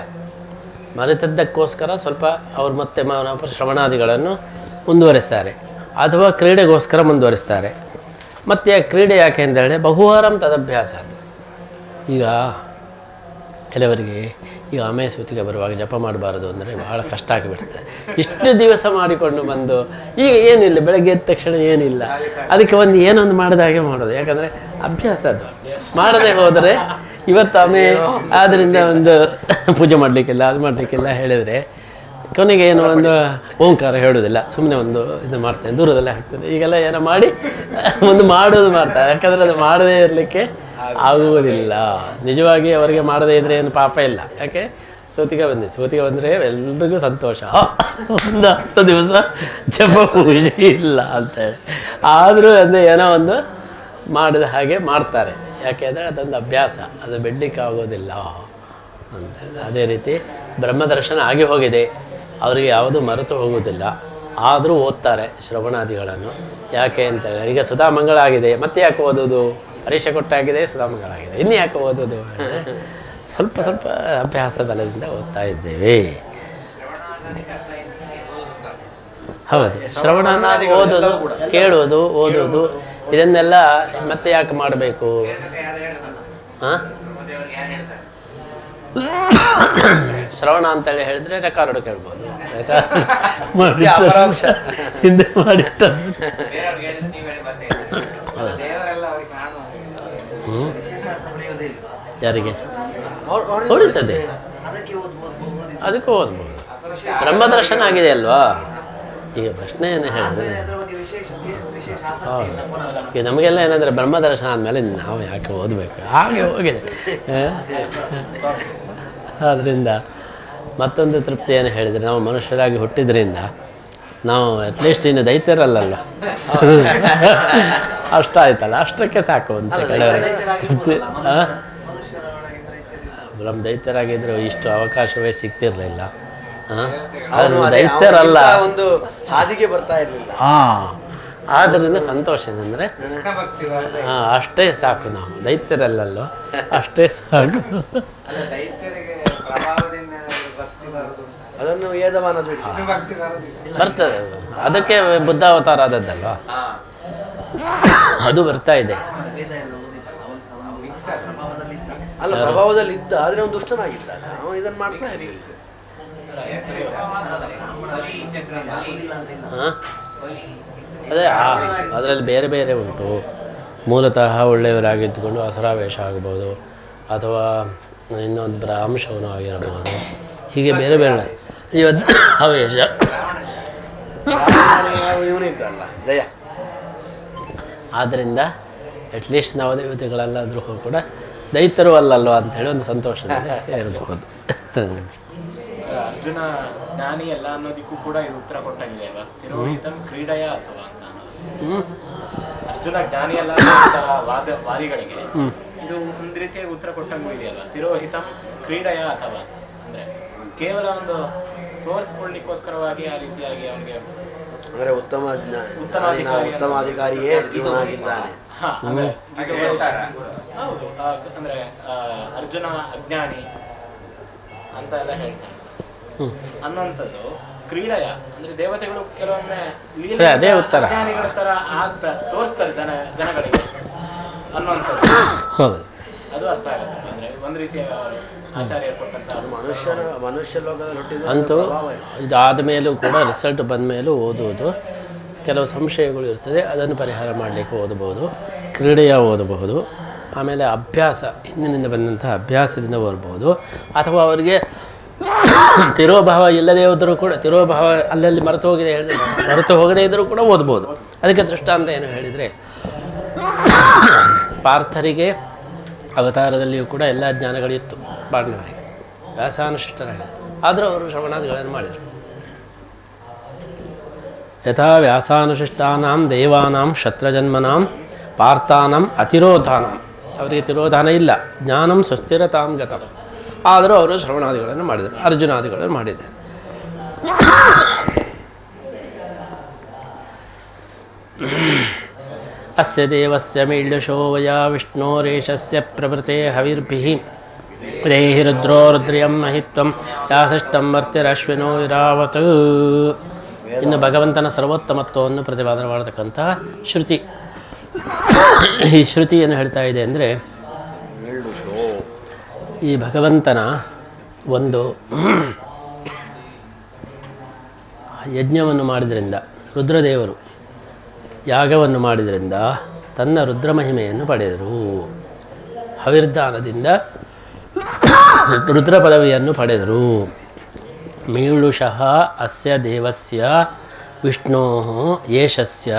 ಮರೆತದ್ದಕ್ಕೋಸ್ಕರ ಸ್ವಲ್ಪ ಅವರು ಮತ್ತೆ ಶ್ರವಣಾದಿಗಳನ್ನು ಮುಂದುವರಿಸ್ತಾರೆ, ಅಥವಾ ಕ್ರೀಡೆಗೋಸ್ಕರ ಮುಂದುವರಿಸ್ತಾರೆ. ಮತ್ತು ಕ್ರೀಡೆ ಯಾಕೆ ಅಂತ ಹೇಳಿದ್ರೆ ಬಹುವಾರಂ ತದಭ್ಯಾಸ. ಈಗ ಕೆಲವರಿಗೆ ಈಗ ಆಮೆ ಸೂತಿಗೆ ಬರುವಾಗ ಜಪ ಮಾಡಬಾರದು ಅಂದರೆ ಬಹಳ ಕಷ್ಟ ಆಗಿಬಿಡ್ತದೆ. ಇಷ್ಟು ದಿವಸ ಮಾಡಿಕೊಂಡು ಬಂದು ಈಗ ಏನಿಲ್ಲ, ಬೆಳಗ್ಗೆ ಎದ್ದ ತಕ್ಷಣ ಏನಿಲ್ಲ, ಅದಕ್ಕೆ ಏನೊಂದು ಮಾಡಿದ ಹಾಗೆ ಮಾಡೋದು. ಯಾಕಂದರೆ ಅಭ್ಯಾಸ ಅದು ಮಾಡದೆ ಹೋದರೆ ಇವತ್ತು ಆಮೇಲೆ ಆದ್ದರಿಂದ ಪೂಜೆ ಮಾಡಲಿಕ್ಕಿಲ್ಲ, ಅದು ಮಾಡಲಿಕ್ಕಿಲ್ಲ ಹೇಳಿದರೆ ಕೊನೆಗೆ ಏನು ಓಂಕಾರ ಹೇಳೋದಿಲ್ಲ, ಸುಮ್ಮನೆ ಇದು ಮಾಡ್ತೇನೆ, ದೂರದಲ್ಲೇ ಹಾಕ್ತೇನೆ, ಈಗೆಲ್ಲ ಏನೋ ಮಾಡಿ ಮಾಡೋದು ಮಾಡ್ತಾರೆ. ಯಾಕಂದರೆ ಅದು ಮಾಡದೇ ಇರಲಿಕ್ಕೆ ಆಗುವುದಿಲ್ಲ. ನಿಜವಾಗಿ ಅವರಿಗೆ ಮಾಡದೇ ಇದ್ದರೆ ಏನು ಪಾಪ ಇಲ್ಲ. ಯಾಕೆ ಸೋತಿಗೆ ಬಂದರೆ ಎಲ್ರಿಗೂ ಸಂತೋಷ, 10 ದಿವಸ ಜಪ ಪೂಜೆ ಇಲ್ಲ ಅಂತೇಳಿ. ಆದರೂ ಏನೋ ಮಾಡಿದ ಹಾಗೆ ಮಾಡ್ತಾರೆ. ಯಾಕೆ ಅಂದರೆ ಅದೊಂದು ಅಭ್ಯಾಸ, ಅದು ಬಿಡಲಿಕ್ಕೆ ಆಗೋದಿಲ್ಲ ಅಂತೇಳಿ. ಅದೇ ರೀತಿ ಬ್ರಹ್ಮದರ್ಶನ ಆಗಿ ಹೋಗಿದೆ, ಅವರಿಗೆ ಯಾವುದು ಮರೆತು ಹೋಗುವುದಿಲ್ಲ, ಆದರೂ ಓದ್ತಾರೆ ಶ್ರವಣಾದಿಗಳನ್ನು. ಯಾಕೆ ಅಂತೇಳಿ ಈಗ ಸುಧಾಮಂಗಳ ಆಗಿದೆ, ಮತ್ತೆ ಯಾಕೆ ಓದೋದು? ಪರೀಕ್ಷೆ ಕೊಟ್ಟಾಗಿದೆ, ಸುಧಾಮಂಗಳ ಆಗಿದೆ, ಇನ್ನು ಯಾಕೆ ಓದೋದು? ಸ್ವಲ್ಪ ಸ್ವಲ್ಪ ಅಭ್ಯಾಸ ಬಲದಿಂದ ಓದ್ತಾ ಇದ್ದೇವೆ. ಹೌದು, ಶ್ರವಣ ಓದೋದು, ಕೇಳೋದು, ಓದೋದು, ಇದನ್ನೆಲ್ಲ ಮತ್ತೆ ಯಾಕೆ ಮಾಡಬೇಕು? ಶ್ರವಣ ಅಂತೇಳಿ ಹೇಳಿದ್ರೆ ರೆಕಾರ್ಡ್ ಕೇಳ್ಬೋದು, ಹಿಂದೆ ಮಾಡಿಟ್ಟ. ಯಾರಿಗೆ ಉಳಿತದೆ ಅದಕ್ಕೂ ಓದ್ಬೋದು. ಬ್ರಹ್ಮದರ್ಶನ ಆಗಿದೆ ಅಲ್ವಾ? ಈಗ ಪ್ರಶ್ನೆ ಏನು ಹೇಳಿದ್ರೆ, ಈಗ ನಮಗೆಲ್ಲ ಏನಂದರೆ ಬ್ರಹ್ಮದರ್ಶನ ಆದಮೇಲೆ ನಾವು ಯಾಕೆ ಓದಬೇಕು, ಹಾಗೆ ಹೋಗಿದೆ. ಆದ್ದರಿಂದ ಮತ್ತೊಂದು ತೃಪ್ತಿ ಏನು ಹೇಳಿದರೆ, ನಾವು ಮನುಷ್ಯರಾಗಿ ಹುಟ್ಟಿದ್ರಿಂದ ನಾವು ಅಟ್ಲೀಸ್ಟ್ ಇನ್ನು ದೈತ್ಯರಲ್ಲಲ್ಲ, ಅಷ್ಟಾಯ್ತಲ್ಲ, ಅಷ್ಟಕ್ಕೆ ಸಾಕು ಅಂತ ಕೆಲವರಿಗೆ. ದೈತ್ಯರಾಗಿದ್ದರೆ ಇಷ್ಟು ಅವಕಾಶವೇ ಸಿಗ್ತಿರ್ಲಿಲ್ಲ. ದೈತ್ಯರಲ್ಲ, ಒಂದು ಹಾದಿಗೆ ಬರ್ತಾ ಇರಲಿಲ್ಲ. ಆದ್ದರಿಂದ ಸಂತೋಷ ಅಂದರೆ ಅಷ್ಟೇ ಸಾಕು, ನಾವು ದೈತ್ಯರಲ್ಲಲ್ಲೋ ಅಷ್ಟೇ ಸಾಕು. ಅದನ್ನು ವೇದವಾನ ಬರ್ತದೆ, ಅದಕ್ಕೆ ಬುದ್ಧ ಅವತಾರ ಆದದ್ದಲ್ವಾ, ಅದು ಬರ್ತಾ ಇದೆ. ಅಲ್ಲ, ಪ್ರಭಾವದಲ್ಲಿ ಇದ್ದ, ಆದರೆ ಒಂದು ದುಷ್ಟನಾಗಿದ್ದ, ನಾವು ಇದನ್ನು ಮಾಡ್ತಾ ಇರಲಿಲ್ಲ. ಅದೇ ಅದರಲ್ಲಿ ಬೇರೆ ಬೇರೆ ಉಂಟು. ಮೂಲತಃ ಒಳ್ಳೆಯವರಾಗಿದ್ದುಕೊಂಡು ಅಸರಾವೇಶ ಆಗ್ಬೋದು, ಅಥವಾ ಇನ್ನೊಂದು ಅಂಶವೂ ಆಗಿರಬಹುದು. ಹೀಗೆ ಬೇರೆ ಬೇರೆ ಆವೇಶ. ಆದ್ದರಿಂದ ಅಟ್ಲೀಸ್ಟ್ ನವದೇವತೆಗಳಲ್ಲಾದರೂ ಕೂಡ ದೈತ್ಯರು ಅಲ್ಲಲ್ವ ಅಂಥೇಳಿ ಒಂದು ಸಂತೋಷದಿಂದ ಇರಬಹುದು. ಅರ್ಜುನ ಜ್ಞಾನಿ ಎಲ್ಲ ಅನ್ನೋದಕ್ಕೂ ಕೂಡ ಇದು ಉತ್ತರ ಕೊಟ್ಟಾಗಿದೆ ಅಲ್ವಾ? ತಿರೋಹಿತಂ ಕ್ರೀಡೆಯ ಅಥವಾ ಅಂತ ಅನ್ನೋದು. ಅರ್ಜುನ ಜ್ಞಾನಿ ಎಲ್ಲ ವಾದಿಗಳಿಗೆ ಇದು ಒಂದು ರೀತಿಯಾಗಿ ಉತ್ತರ ಕೊಟ್ಟಂಗೂ ಇದೆಯಲ್ವಾ? ತಿರೋಹಿತಂ ಕ್ರೀಡೆಯ ಅಥವಾ ಅಂದ್ರೆ ಕೇವಲ ಒಂದು ತೋರಿಸ್ಕೊಳ್ಳಿಕ್ಕೋಸ್ಕರವಾಗಿ ಆ ರೀತಿಯಾಗಿ ಅವನಿಗೆ ಅಂದರೆ ಉತ್ತಮಾಧಿಕಾರಿಯೇ ಇವನಾಗಿದ್ದಾನೆ. ಹೌದು, ಅಂದ್ರೆ ಅರ್ಜುನ ಅಜ್ಞಾನಿ ಅಂತ ಎಲ್ಲ ಹೇಳ್ತಾರೆ ಅನ್ನೋಂಥದ್ದು ಕ್ರೀಡೆಯ ಅಂದ್ರೆ ದೇವತೆಗಳು ಕೆಲವೊಮ್ಮೆ ಅದೇ ಉತ್ತರ ಜ್ಞಾನಿಗಳ ತರ ತೋರಿಸ್ತಾರೆ ಜನಗಳಿಗೆ ಅನ್ನೋಂಥದ್ದು. ಅದು ಅರ್ಥ ಆಗುತ್ತೆ. ಅಂದ್ರೆ ಒಂದು ರೀತಿಯ ಆಚಾರ್ಯರು ಕೊಟ್ಟಂತ ಮನುಷ್ಯ ಲೋಕದಲ್ಲಿ ಹುಟ್ಟಿದ ಅಂತೂ ಇದಾದ ಮೇಲೂ ಕೂಡ ರಿಸಲ್ಟ್ ಬಂದ ಮೇಲೂ ಓದುವುದು, ಕೆಲವು ಸಂಶಯಗಳು ಇರ್ತದೆ, ಅದನ್ನು ಪರಿಹಾರ ಮಾಡಲಿಕ್ಕೆ ಓದಬಹುದು, ಕ್ರೀಡೆಯ ಓದಬಹುದು. ಆಮೇಲೆ ಅಭ್ಯಾಸ, ಹಿಂದಿನಿಂದ ಬಂದಂಥ ಅಭ್ಯಾಸದಿಂದ ಓದಬಹುದು. ಅಥವಾ ಅವರಿಗೆ ತಿರೋಭಾವ ಇಲ್ಲದೇ ಹೋದರೂ ಕೂಡ, ತಿರೋಭಾವ ಅಲ್ಲಲ್ಲಿ ಮರೆತು ಹೋಗದೇ ಇದ್ದರೂ ಕೂಡ ಓದ್ಬೋದು. ಅದಕ್ಕೆ ದೃಷ್ಟಾಂತ ಏನು ಹೇಳಿದರೆ, ಪಾರ್ಥರಿಗೆ ಅವತಾರದಲ್ಲಿಯೂ ಕೂಡ ಎಲ್ಲ ಜ್ಞಾನಗಳಿತ್ತು ಪಾಂಡವರಿಗೆ, ವ್ಯಾಸಾನುಷ್ಠರಾಗಿ, ಆದರೂ ಅವರು ಶ್ರವಣಾದಿಗಳನ್ನು ಮಾಡಿದರು. ಯಥಾ ವ್ಯಾಸಾನುಶಿಷ್ಟಾನಾಂ ದೇವಾನಾಂ ಶತ್ರಜನ್ಮನಾಂ ಪಾರ್ಥಾನಾಂ ಅತಿರೋಧಾನಂ. ಅವರಿಗೆ ತಿರೋಧಾನ ಇಲ್ಲ. ಜ್ಞಾನಂ ಸುಸ್ಥಿರತಾಂ ಗತಂ. ಆದರೂ ಅವರು ಶ್ರವಣಾದಿಗಳನ್ನು ಮಾಡಿದರು, ಅರ್ಜುನಾದಿಗಳನ್ನು ಮಾಡಿದ್ದಾರೆ. ಅಸ್ಯ ದೇವಸ್ಯ ಮೀಳ್ಯಶೋ ವಯಾ ವಿಷ್ಣೋರೇಶಸ್ಯ ಪ್ರಭೃತೆ ಹವಿರ್ಭಿಃ ದೇಹಿ ರುದ್ರೋ ರುದ್ರಿಯಂ ಮಹಿತ್ವಂ ಯಾಸಿಷ್ಟಂ ಮರ್ತ್ಯರಶ್ವಿನೋ ವಿರಾವತ್. ಇನ್ನು ಭಗವಂತನ ಸರ್ವೋತ್ತಮತ್ವವನ್ನು ಪ್ರತಿಪಾದನೆ ಮಾಡತಕ್ಕಂತಹ ಶ್ರುತಿ. ಈ ಶ್ರುತಿ ಏನು ಹೇಳ್ತಾ ಇದೆ ಅಂದರೆ, ಈ ಭಗವಂತನ ಒಂದು ಯಜ್ಞವನ್ನು ಮಾಡಿದ್ರಿಂದ, ರುದ್ರದೇವರು ಯಾಗವನ್ನು ಮಾಡಿದ್ರಿಂದ ತನ್ನ ರುದ್ರ ಮಹಿಮೆಯನ್ನು ಪಡೆದರು. ಹವಿರ್ದಾನದಿಂದ ರುದ್ರ ಪದವಿಯನ್ನು ಪಡೆದರು. ಮೀಳುಷಃ ಅಸ್ಯ ದೇವಸ್ಯ ವಿಷ್ಣೋ ಯೇಷಸ್ಯ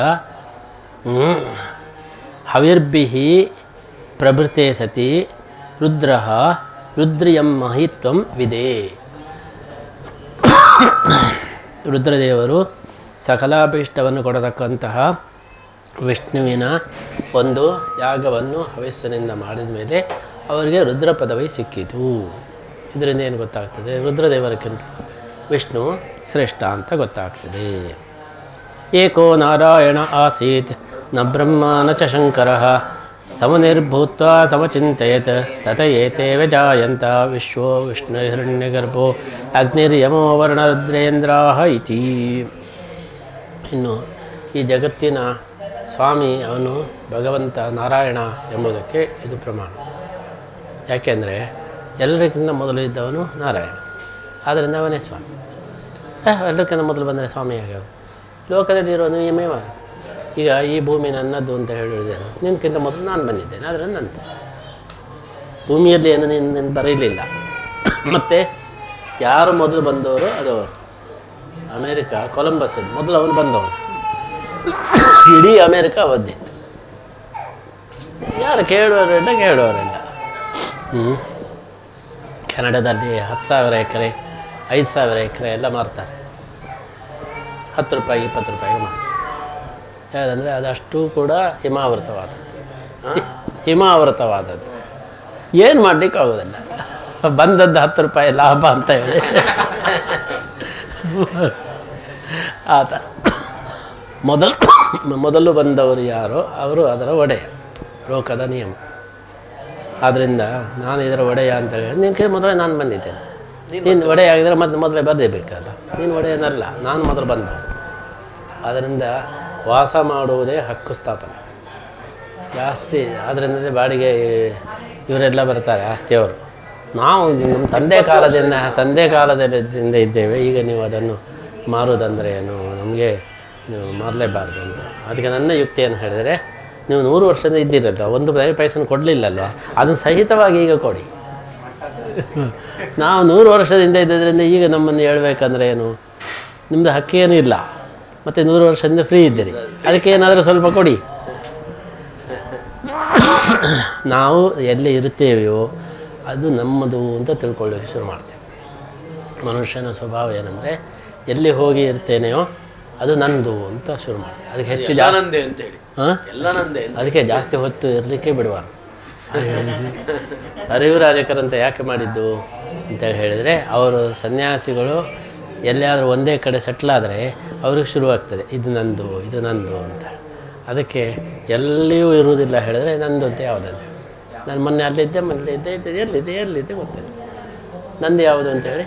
ಹವಿರ್ಭಿಃ ಪ್ರಭೃತೆ ಸತಿ ರುದ್ರಃ ರುದ್ರಿಯಂ ಮಹಿತ್ವಂ ವಿದೇ. ರುದ್ರದೇವರು ಸಕಲಾಭೀಷ್ಟವನ್ನು ಕೊಡತಕ್ಕಂತಹ ವಿಷ್ಣುವಿನ ಒಂದು ಯಾಗವನ್ನು ಹವಿಸ್ಸಿನಿಂದ ಮಾಡಿದ ಮೇಲೆ ಅವರಿಗೆ ರುದ್ರ ಪದವಿ ಸಿಕ್ಕಿತು. ಇದರಿಂದ ಏನು ಗೊತ್ತಾಗ್ತದೆ? ರುದ್ರದೇವರಕ್ಕಿಂತ ವಿಷ್ಣು ಶ್ರೇಷ್ಠ ಅಂತ ಗೊತ್ತಾಗ್ತದೆ. ಏಕೋ ನಾರಾಯಣ ಆಸೀತ್ ನ ಬ್ರಹ್ಮ ನ ಚ ಶಂಕರಃ ಸಮನಿರ್ಭೂತ್ವ ಸಮಚಿಂತಯತ್ ತತ ಏತೆ ವ್ಯಜಾಯಂತ ವಿಶ್ವೋ ವಿಷ್ಣು ಹಿರಣ್ಯಗರ್ಭೋ ಅಗ್ನಿರ್ಯಮೋ ವರ್ಣರುದ್ರೇಂದ್ರಾಃ ಇತಿ. ಇನ್ನು ಈ ಜಗತ್ತಿನ ಸ್ವಾಮಿ ಅವನು ಭಗವಂತ ನಾರಾಯಣ ಎಂಬುದಕ್ಕೆ ಇದು ಪ್ರಮಾಣ. ಯಾಕೆಂದರೆ ಎಲ್ಲರಿಗಿಂತ ಮೊದಲು ಇದ್ದವನು ನಾರಾಯಣ, ಆದ್ದರಿಂದ ಅವನೇ ಸ್ವಾಮಿ. ಎಲ್ಲರಿಗಿಂತ ಮೊದಲು ಬಂದರೆ ಸ್ವಾಮಿ ಹೇಗೆ? ಲೋಕದಲ್ಲಿ ಇರೋ ನಿಯಮೇವ. ಈಗ ಈ ಭೂಮಿ ನನ್ನದು ಅಂತ ಹೇಳಿದ್ದೇನೆ, ನಿನ್ಕಿಂತ ಮೊದಲು ನಾನು ಬಂದಿದ್ದೇನೆ, ಆದರೆ ನಂತ ಭೂಮಿಯಲ್ಲಿ ಏನು ನಿನ್ನ ಬರೀಲಿಲ್ಲ. ಮತ್ತು ಯಾರು ಮೊದಲು ಬಂದವರು ಅದು ಅವರು. ಅಮೇರಿಕಾ ಕೊಲಂಬಸ್ ಮೊದಲು ಅವನು ಬಂದವನು, ಇಡೀ ಅಮೇರಿಕಾ ಅವದ್ದಿತ್ತು. ಯಾರು ಕೇಳುವವರಿಲ್ಲ. ಕೆನಡಾದಲ್ಲಿ 10,000 ಎಕರೆ 5,000 ಎಕರೆ ಎಲ್ಲ ಮಾರ್ತಾರೆ. 10 ರೂಪಾಯಿ 20 ರೂಪಾಯಿಗೆ ಮಾರ್ತಾರೆ. ಯಾರಂದರೆ ಅದಷ್ಟು ಕೂಡ ಹಿಮಾವೃತವಾದದ್ದು. ಏನು ಮಾಡಲಿಕ್ಕೆ ಆಗೋದಿಲ್ಲ. ಬಂದದ್ದು 10 ರೂಪಾಯಿ ಲಾಭ ಅಂತ ಹೇಳಿ ಆ ಥರ. ಮೊದಲು ಬಂದವರು ಯಾರೋ ಅವರು ಅದರ ಒಡೆಯ, ಲೋಕದ ನಿಯಮ. ಆದ್ದರಿಂದ ನಾನು ಇದರ ಒಡೆಯ ಅಂತ ಹೇಳಿ ನಿನ್ನ ಮೊದಲೇ ನಾನು ಬಂದಿದ್ದೇನೆ. ನೀನು ಒಡೆಯ ಆಗಿದ್ರೆ ಮತ್ತೆ ಮೊದಲೇ ಬರಲೇಬೇಕಲ್ಲ. ನೀನು ಒಡೆಯನಲ್ಲ, ನಾನು ಮೊದಲು ಬಂದ. ಆದ್ದರಿಂದ ವಾಸ ಮಾಡುವುದೇ ಹಕ್ಕು ಸ್ಥಾಪನೆ ಜಾಸ್ತಿ. ಅದರಿಂದಲೇ ಬಾಡಿಗೆ ಇವರೆಲ್ಲ ಬರ್ತಾರೆ, ಆಸ್ತಿಯವರು. ನಾವು ನಮ್ಮ ತಂದೆ ಕಾಲದಿಂದ ಇದ್ದೇವೆ. ಈಗ ನೀವು ಅದನ್ನು ಮಾರುವುದಂದರೆ ಏನು? ನಮಗೆ ನೀವು ಮಾರಲೇಬಾರ್ದು ಅಂತ. ಅದಕ್ಕೆ ನನ್ನ ಯುಕ್ತಿಯನ್ನು ಹೇಳಿದರೆ, ನೀವು 100 ವರ್ಷದಿಂದ ಇದ್ದಿರಲ್ಲ, ಒಂದು ಪೈಸನ್ನು ಕೊಡಲಿಲ್ಲಲ್ಲ, ಅದನ್ನು ಸಹಿತವಾಗಿ ಈಗ ಕೊಡಿ. ನಾವು 100 ವರ್ಷದಿಂದ ಇದ್ದಿದ್ದರಿಂದ ಈಗ ನಮ್ಮನ್ನು ಹೇಳ್ಬೇಕಂದ್ರೆ ಏನು? ನಿಮ್ಮದು ಹಕ್ಕೇನೂ ಇಲ್ಲ, ಮತ್ತು 100 ವರ್ಷದಿಂದ ಫ್ರೀ ಇದ್ದೀರಿ, ಅದಕ್ಕೆ ಏನಾದರೂ ಸ್ವಲ್ಪ ಕೊಡಿ. ನಾವು ಎಲ್ಲಿ ಇರುತ್ತೇವೆಯೋ ಅದು ನಮ್ಮದು ಅಂತ ತಿಳ್ಕೊಳ್ಳೋಕ್ಕೆ ಶುರು ಮಾಡ್ತೇವೆ. ಮನುಷ್ಯನ ಸ್ವಭಾವ ಏನಂದರೆ, ಎಲ್ಲಿ ಹೋಗಿ ಇರ್ತೇನೆಯೋ ಅದು ನಂದು ಅಂತ ಶುರು ಮಾಡಿ ಅದಕ್ಕೆ ಹೆಚ್ಚು ಜಾಸ್ತಿ ಅಂತೇಳಿ ಅದಕ್ಕೆ ಜಾಸ್ತಿ ಹೊತ್ತು ಇರಲಿಕ್ಕೆ ಬಿಡಬಾರ್ದು. ಅರಿವು ರಾಜಕರಂತ ಯಾಕೆ ಮಾಡಿದ್ದು ಅಂತ ಹೇಳಿದರೆ, ಅವರು ಸನ್ಯಾಸಿಗಳು ಎಲ್ಲಿಯಾದರೂ ಒಂದೇ ಕಡೆ ಸೆಟ್ಲಾದರೆ ಅವ್ರಿಗೆ ಶುರುವಾಗ್ತದೆ ಇದು ನಂದು ಅಂತ. ಅದಕ್ಕೆ ಎಲ್ಲಿಯೂ ಇರುವುದಿಲ್ಲ ಹೇಳಿದ್ರೆ ನಂದು ಅಂತ ಯಾವುದಂತ. ನಾನು ಮೊನ್ನೆ ಅಲ್ಲಿದ್ದೆ ಎಲ್ಲಿದ್ದೆ ಗೊತ್ತಿಲ್ಲ, ನಂದು ಯಾವುದು ಅಂತೇಳಿ.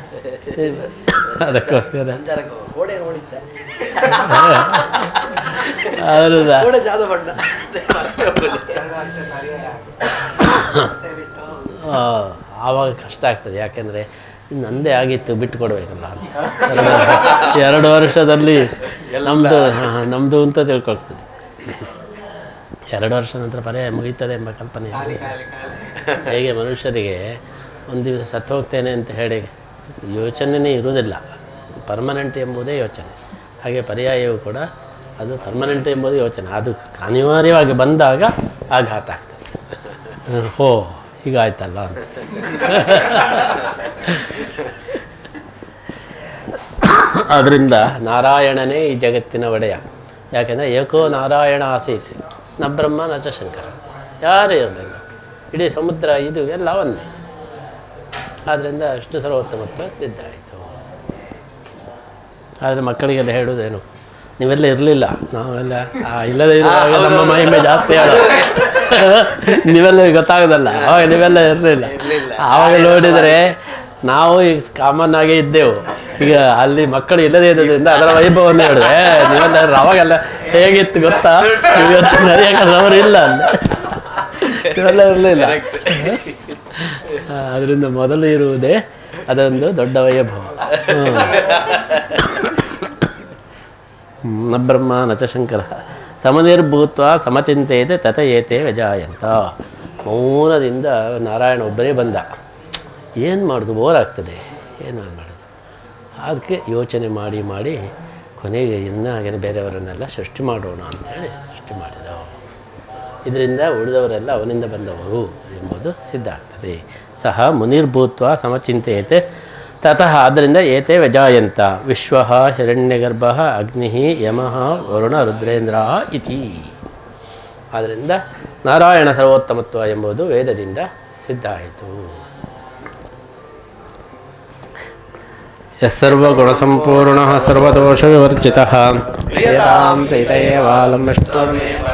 ಅದಕ್ಕೋಸ್ಕರ ಹೌದಾ, ಆವಾಗ ಕಷ್ಟ ಆಗ್ತದೆ. ಯಾಕೆಂದರೆ ನಂದೇ ಆಗಿತ್ತು, ಬಿಟ್ಟು ಕೊಡಬೇಕಲ್ಲ ಅಂತ. 2 ವರ್ಷದಲ್ಲಿ ನಮ್ಮದು ಅಂತ ತಿಳ್ಕೊಳ್ತದೆ. 2 ವರ್ಷ ನಂತರ ಪರ್ಯಾಯ ಮುಗೀತದೆ ಎಂಬ ಕಲ್ಪನೆ. ಹೇಗೆ ಮನುಷ್ಯರಿಗೆ ಒಂದು ದಿವಸ ಸತ್ತು ಹೋಗ್ತೇನೆ ಅಂತ ಹೇಳಿ ಯೋಚನೆಯೇ ಇರುವುದಿಲ್ಲ, ಪರ್ಮನೆಂಟ್ ಎಂಬುದೇ ಯೋಚನೆ. ಹಾಗೆ ಪರ್ಯಾಯವು ಕೂಡ ಅದು ಪರ್ಮನೆಂಟ್ ಎಂಬುದು ಯೋಚನೆ. ಅದು ಅನಿವಾರ್ಯವಾಗಿ ಬಂದಾಗ ಆಘಾತ ಆಗ್ತದೆ. ಹೋ ಹೀಗಾಯ್ತಲ್ಲ ಅಂತ. ಆದ್ದರಿಂದ ನಾರಾಯಣನೇ ಈ ಜಗತ್ತಿನ ಒಡೆಯ. ಯಾಕೆಂದರೆ ಏಕೋ ನಾರಾಯಣ ಆಸೀತ್ ನ ಬ್ರಹ್ಮ ನ ಚ ಶಂಕರ, ಯಾರೂ ಇರಲಿಲ್ಲ, ಇಡೀ ಸಮುದ್ರ ಇದು ಎಲ್ಲ ಒಂದೇ. ಆದ್ದರಿಂದ ಅಷ್ಟು ಸರ್ವೋತ್ತಮತ್ವ ಸಿದ್ಧ ಆಯಿತು. ಆದರೆ ಮಕ್ಕಳಿಗೆಲ್ಲ ಹೇಳೋದೇನು, ನೀವೆಲ್ಲ ಇರಲಿಲ್ಲ, ನಾವೆಲ್ಲ ಇಲ್ಲದೇ ಇರುವಾಗ ನಮ್ಮ ಮಹಿಮೆ ಜಾಸ್ತಿ ಹೇಳೋದು. ನೀವೆಲ್ಲ ಗೊತ್ತಾಗೋದಲ್ಲ, ಅವಾಗ ನೀವೆಲ್ಲ ಇರಲಿಲ್ಲ. ಆವಾಗ ನೋಡಿದರೆ ನಾವು ಈಗ ಕಾಮನ್ ಆಗೇ ಇದ್ದೆವು. ಈಗ ಅಲ್ಲಿ ಮಕ್ಕಳು ಇಲ್ಲದೇ ಇರೋದ್ರಿಂದ ಅದರ ವೈಭವವನ್ನು ಹೇಳಿದೆ. ನೀವೆಲ್ಲ ಅವಾಗೆಲ್ಲ ಹೇಗಿತ್ತು ಗೊತ್ತಾ, ಇವತ್ತು ನಡೆಯೋಕ್ಕವರು ಇಲ್ಲ ಅಲ್ಲಿ, ನೀವೆಲ್ಲ ಇರಲಿಲ್ಲ. ಅದರಿಂದ ಮೊದಲು ಇರುವುದೇ ಅದೊಂದು ದೊಡ್ಡ ವೈಭವ. ನ ಬ್ರಹ್ಮ ನ ಚ ಶಂಕರ ಸಮನಿರ್ಭೂತ್ವ ಸಮಚಿಂತೆಯತೆ ತತ ಏತೆ ವ್ಯಜಾಯಂತ. ಮೌನದಿಂದ ನಾರಾಯಣ ಒಬ್ಬರೇ ಬಂದ. ಏನು ಮಾಡೋದು, ಬೋರ್ ಆಗ್ತದೆ, ಏನು ಮಾಡೋದು. ಅದಕ್ಕೆ ಯೋಚನೆ ಮಾಡಿ ಮಾಡಿ ಕೊನೆಗೆ ಇನ್ನೂ ಹಾಗೆ ಬೇರೆಯವರನ್ನೆಲ್ಲ ಸೃಷ್ಟಿ ಮಾಡೋಣ ಅಂಥೇಳಿ ಸೃಷ್ಟಿ ಮಾಡಿದ. ಇದರಿಂದ ಉಳಿದವರೆಲ್ಲ ಅವನಿಂದ ಬಂದವರು ಎಂಬುದು ಸಿದ್ಧ ಆಗ್ತದೆ. ಸಹ ಮುನಿರ್ಭೂತ್ವ ಸಮಚಿಂತೆಯತೆ ತತಃ, ಆದ್ದರಿಂದ ಏತೆ ವ್ಯಜಾಯಂತ ವಿಶ್ವ ಹಿರಣ್ಯಗರ್ಭ ಅಗ್ನಿ ಯಮಃ ವರುಣ ರುದ್ರೇಂದ್ರ ಇತಿ. ಆದ್ದರಿಂದ ನಾರಾಯಣ ಸರ್ವೋತ್ತಮತ್ವ ಎಂಬುದು ವೇದದಿಂದ ಸಿದ್ಧ ಆಯಿತು. ಯಸ್ಸರ್ವಗುಣಸಂಪೂರ್ಣಃ ಸರ್ವದೋಷವಿವರ್ಜಿತಃ ವೇದಾಂತ ಇತಯೇವಾಲಂ ವಿಷ್ಣುರ್ಮೇವ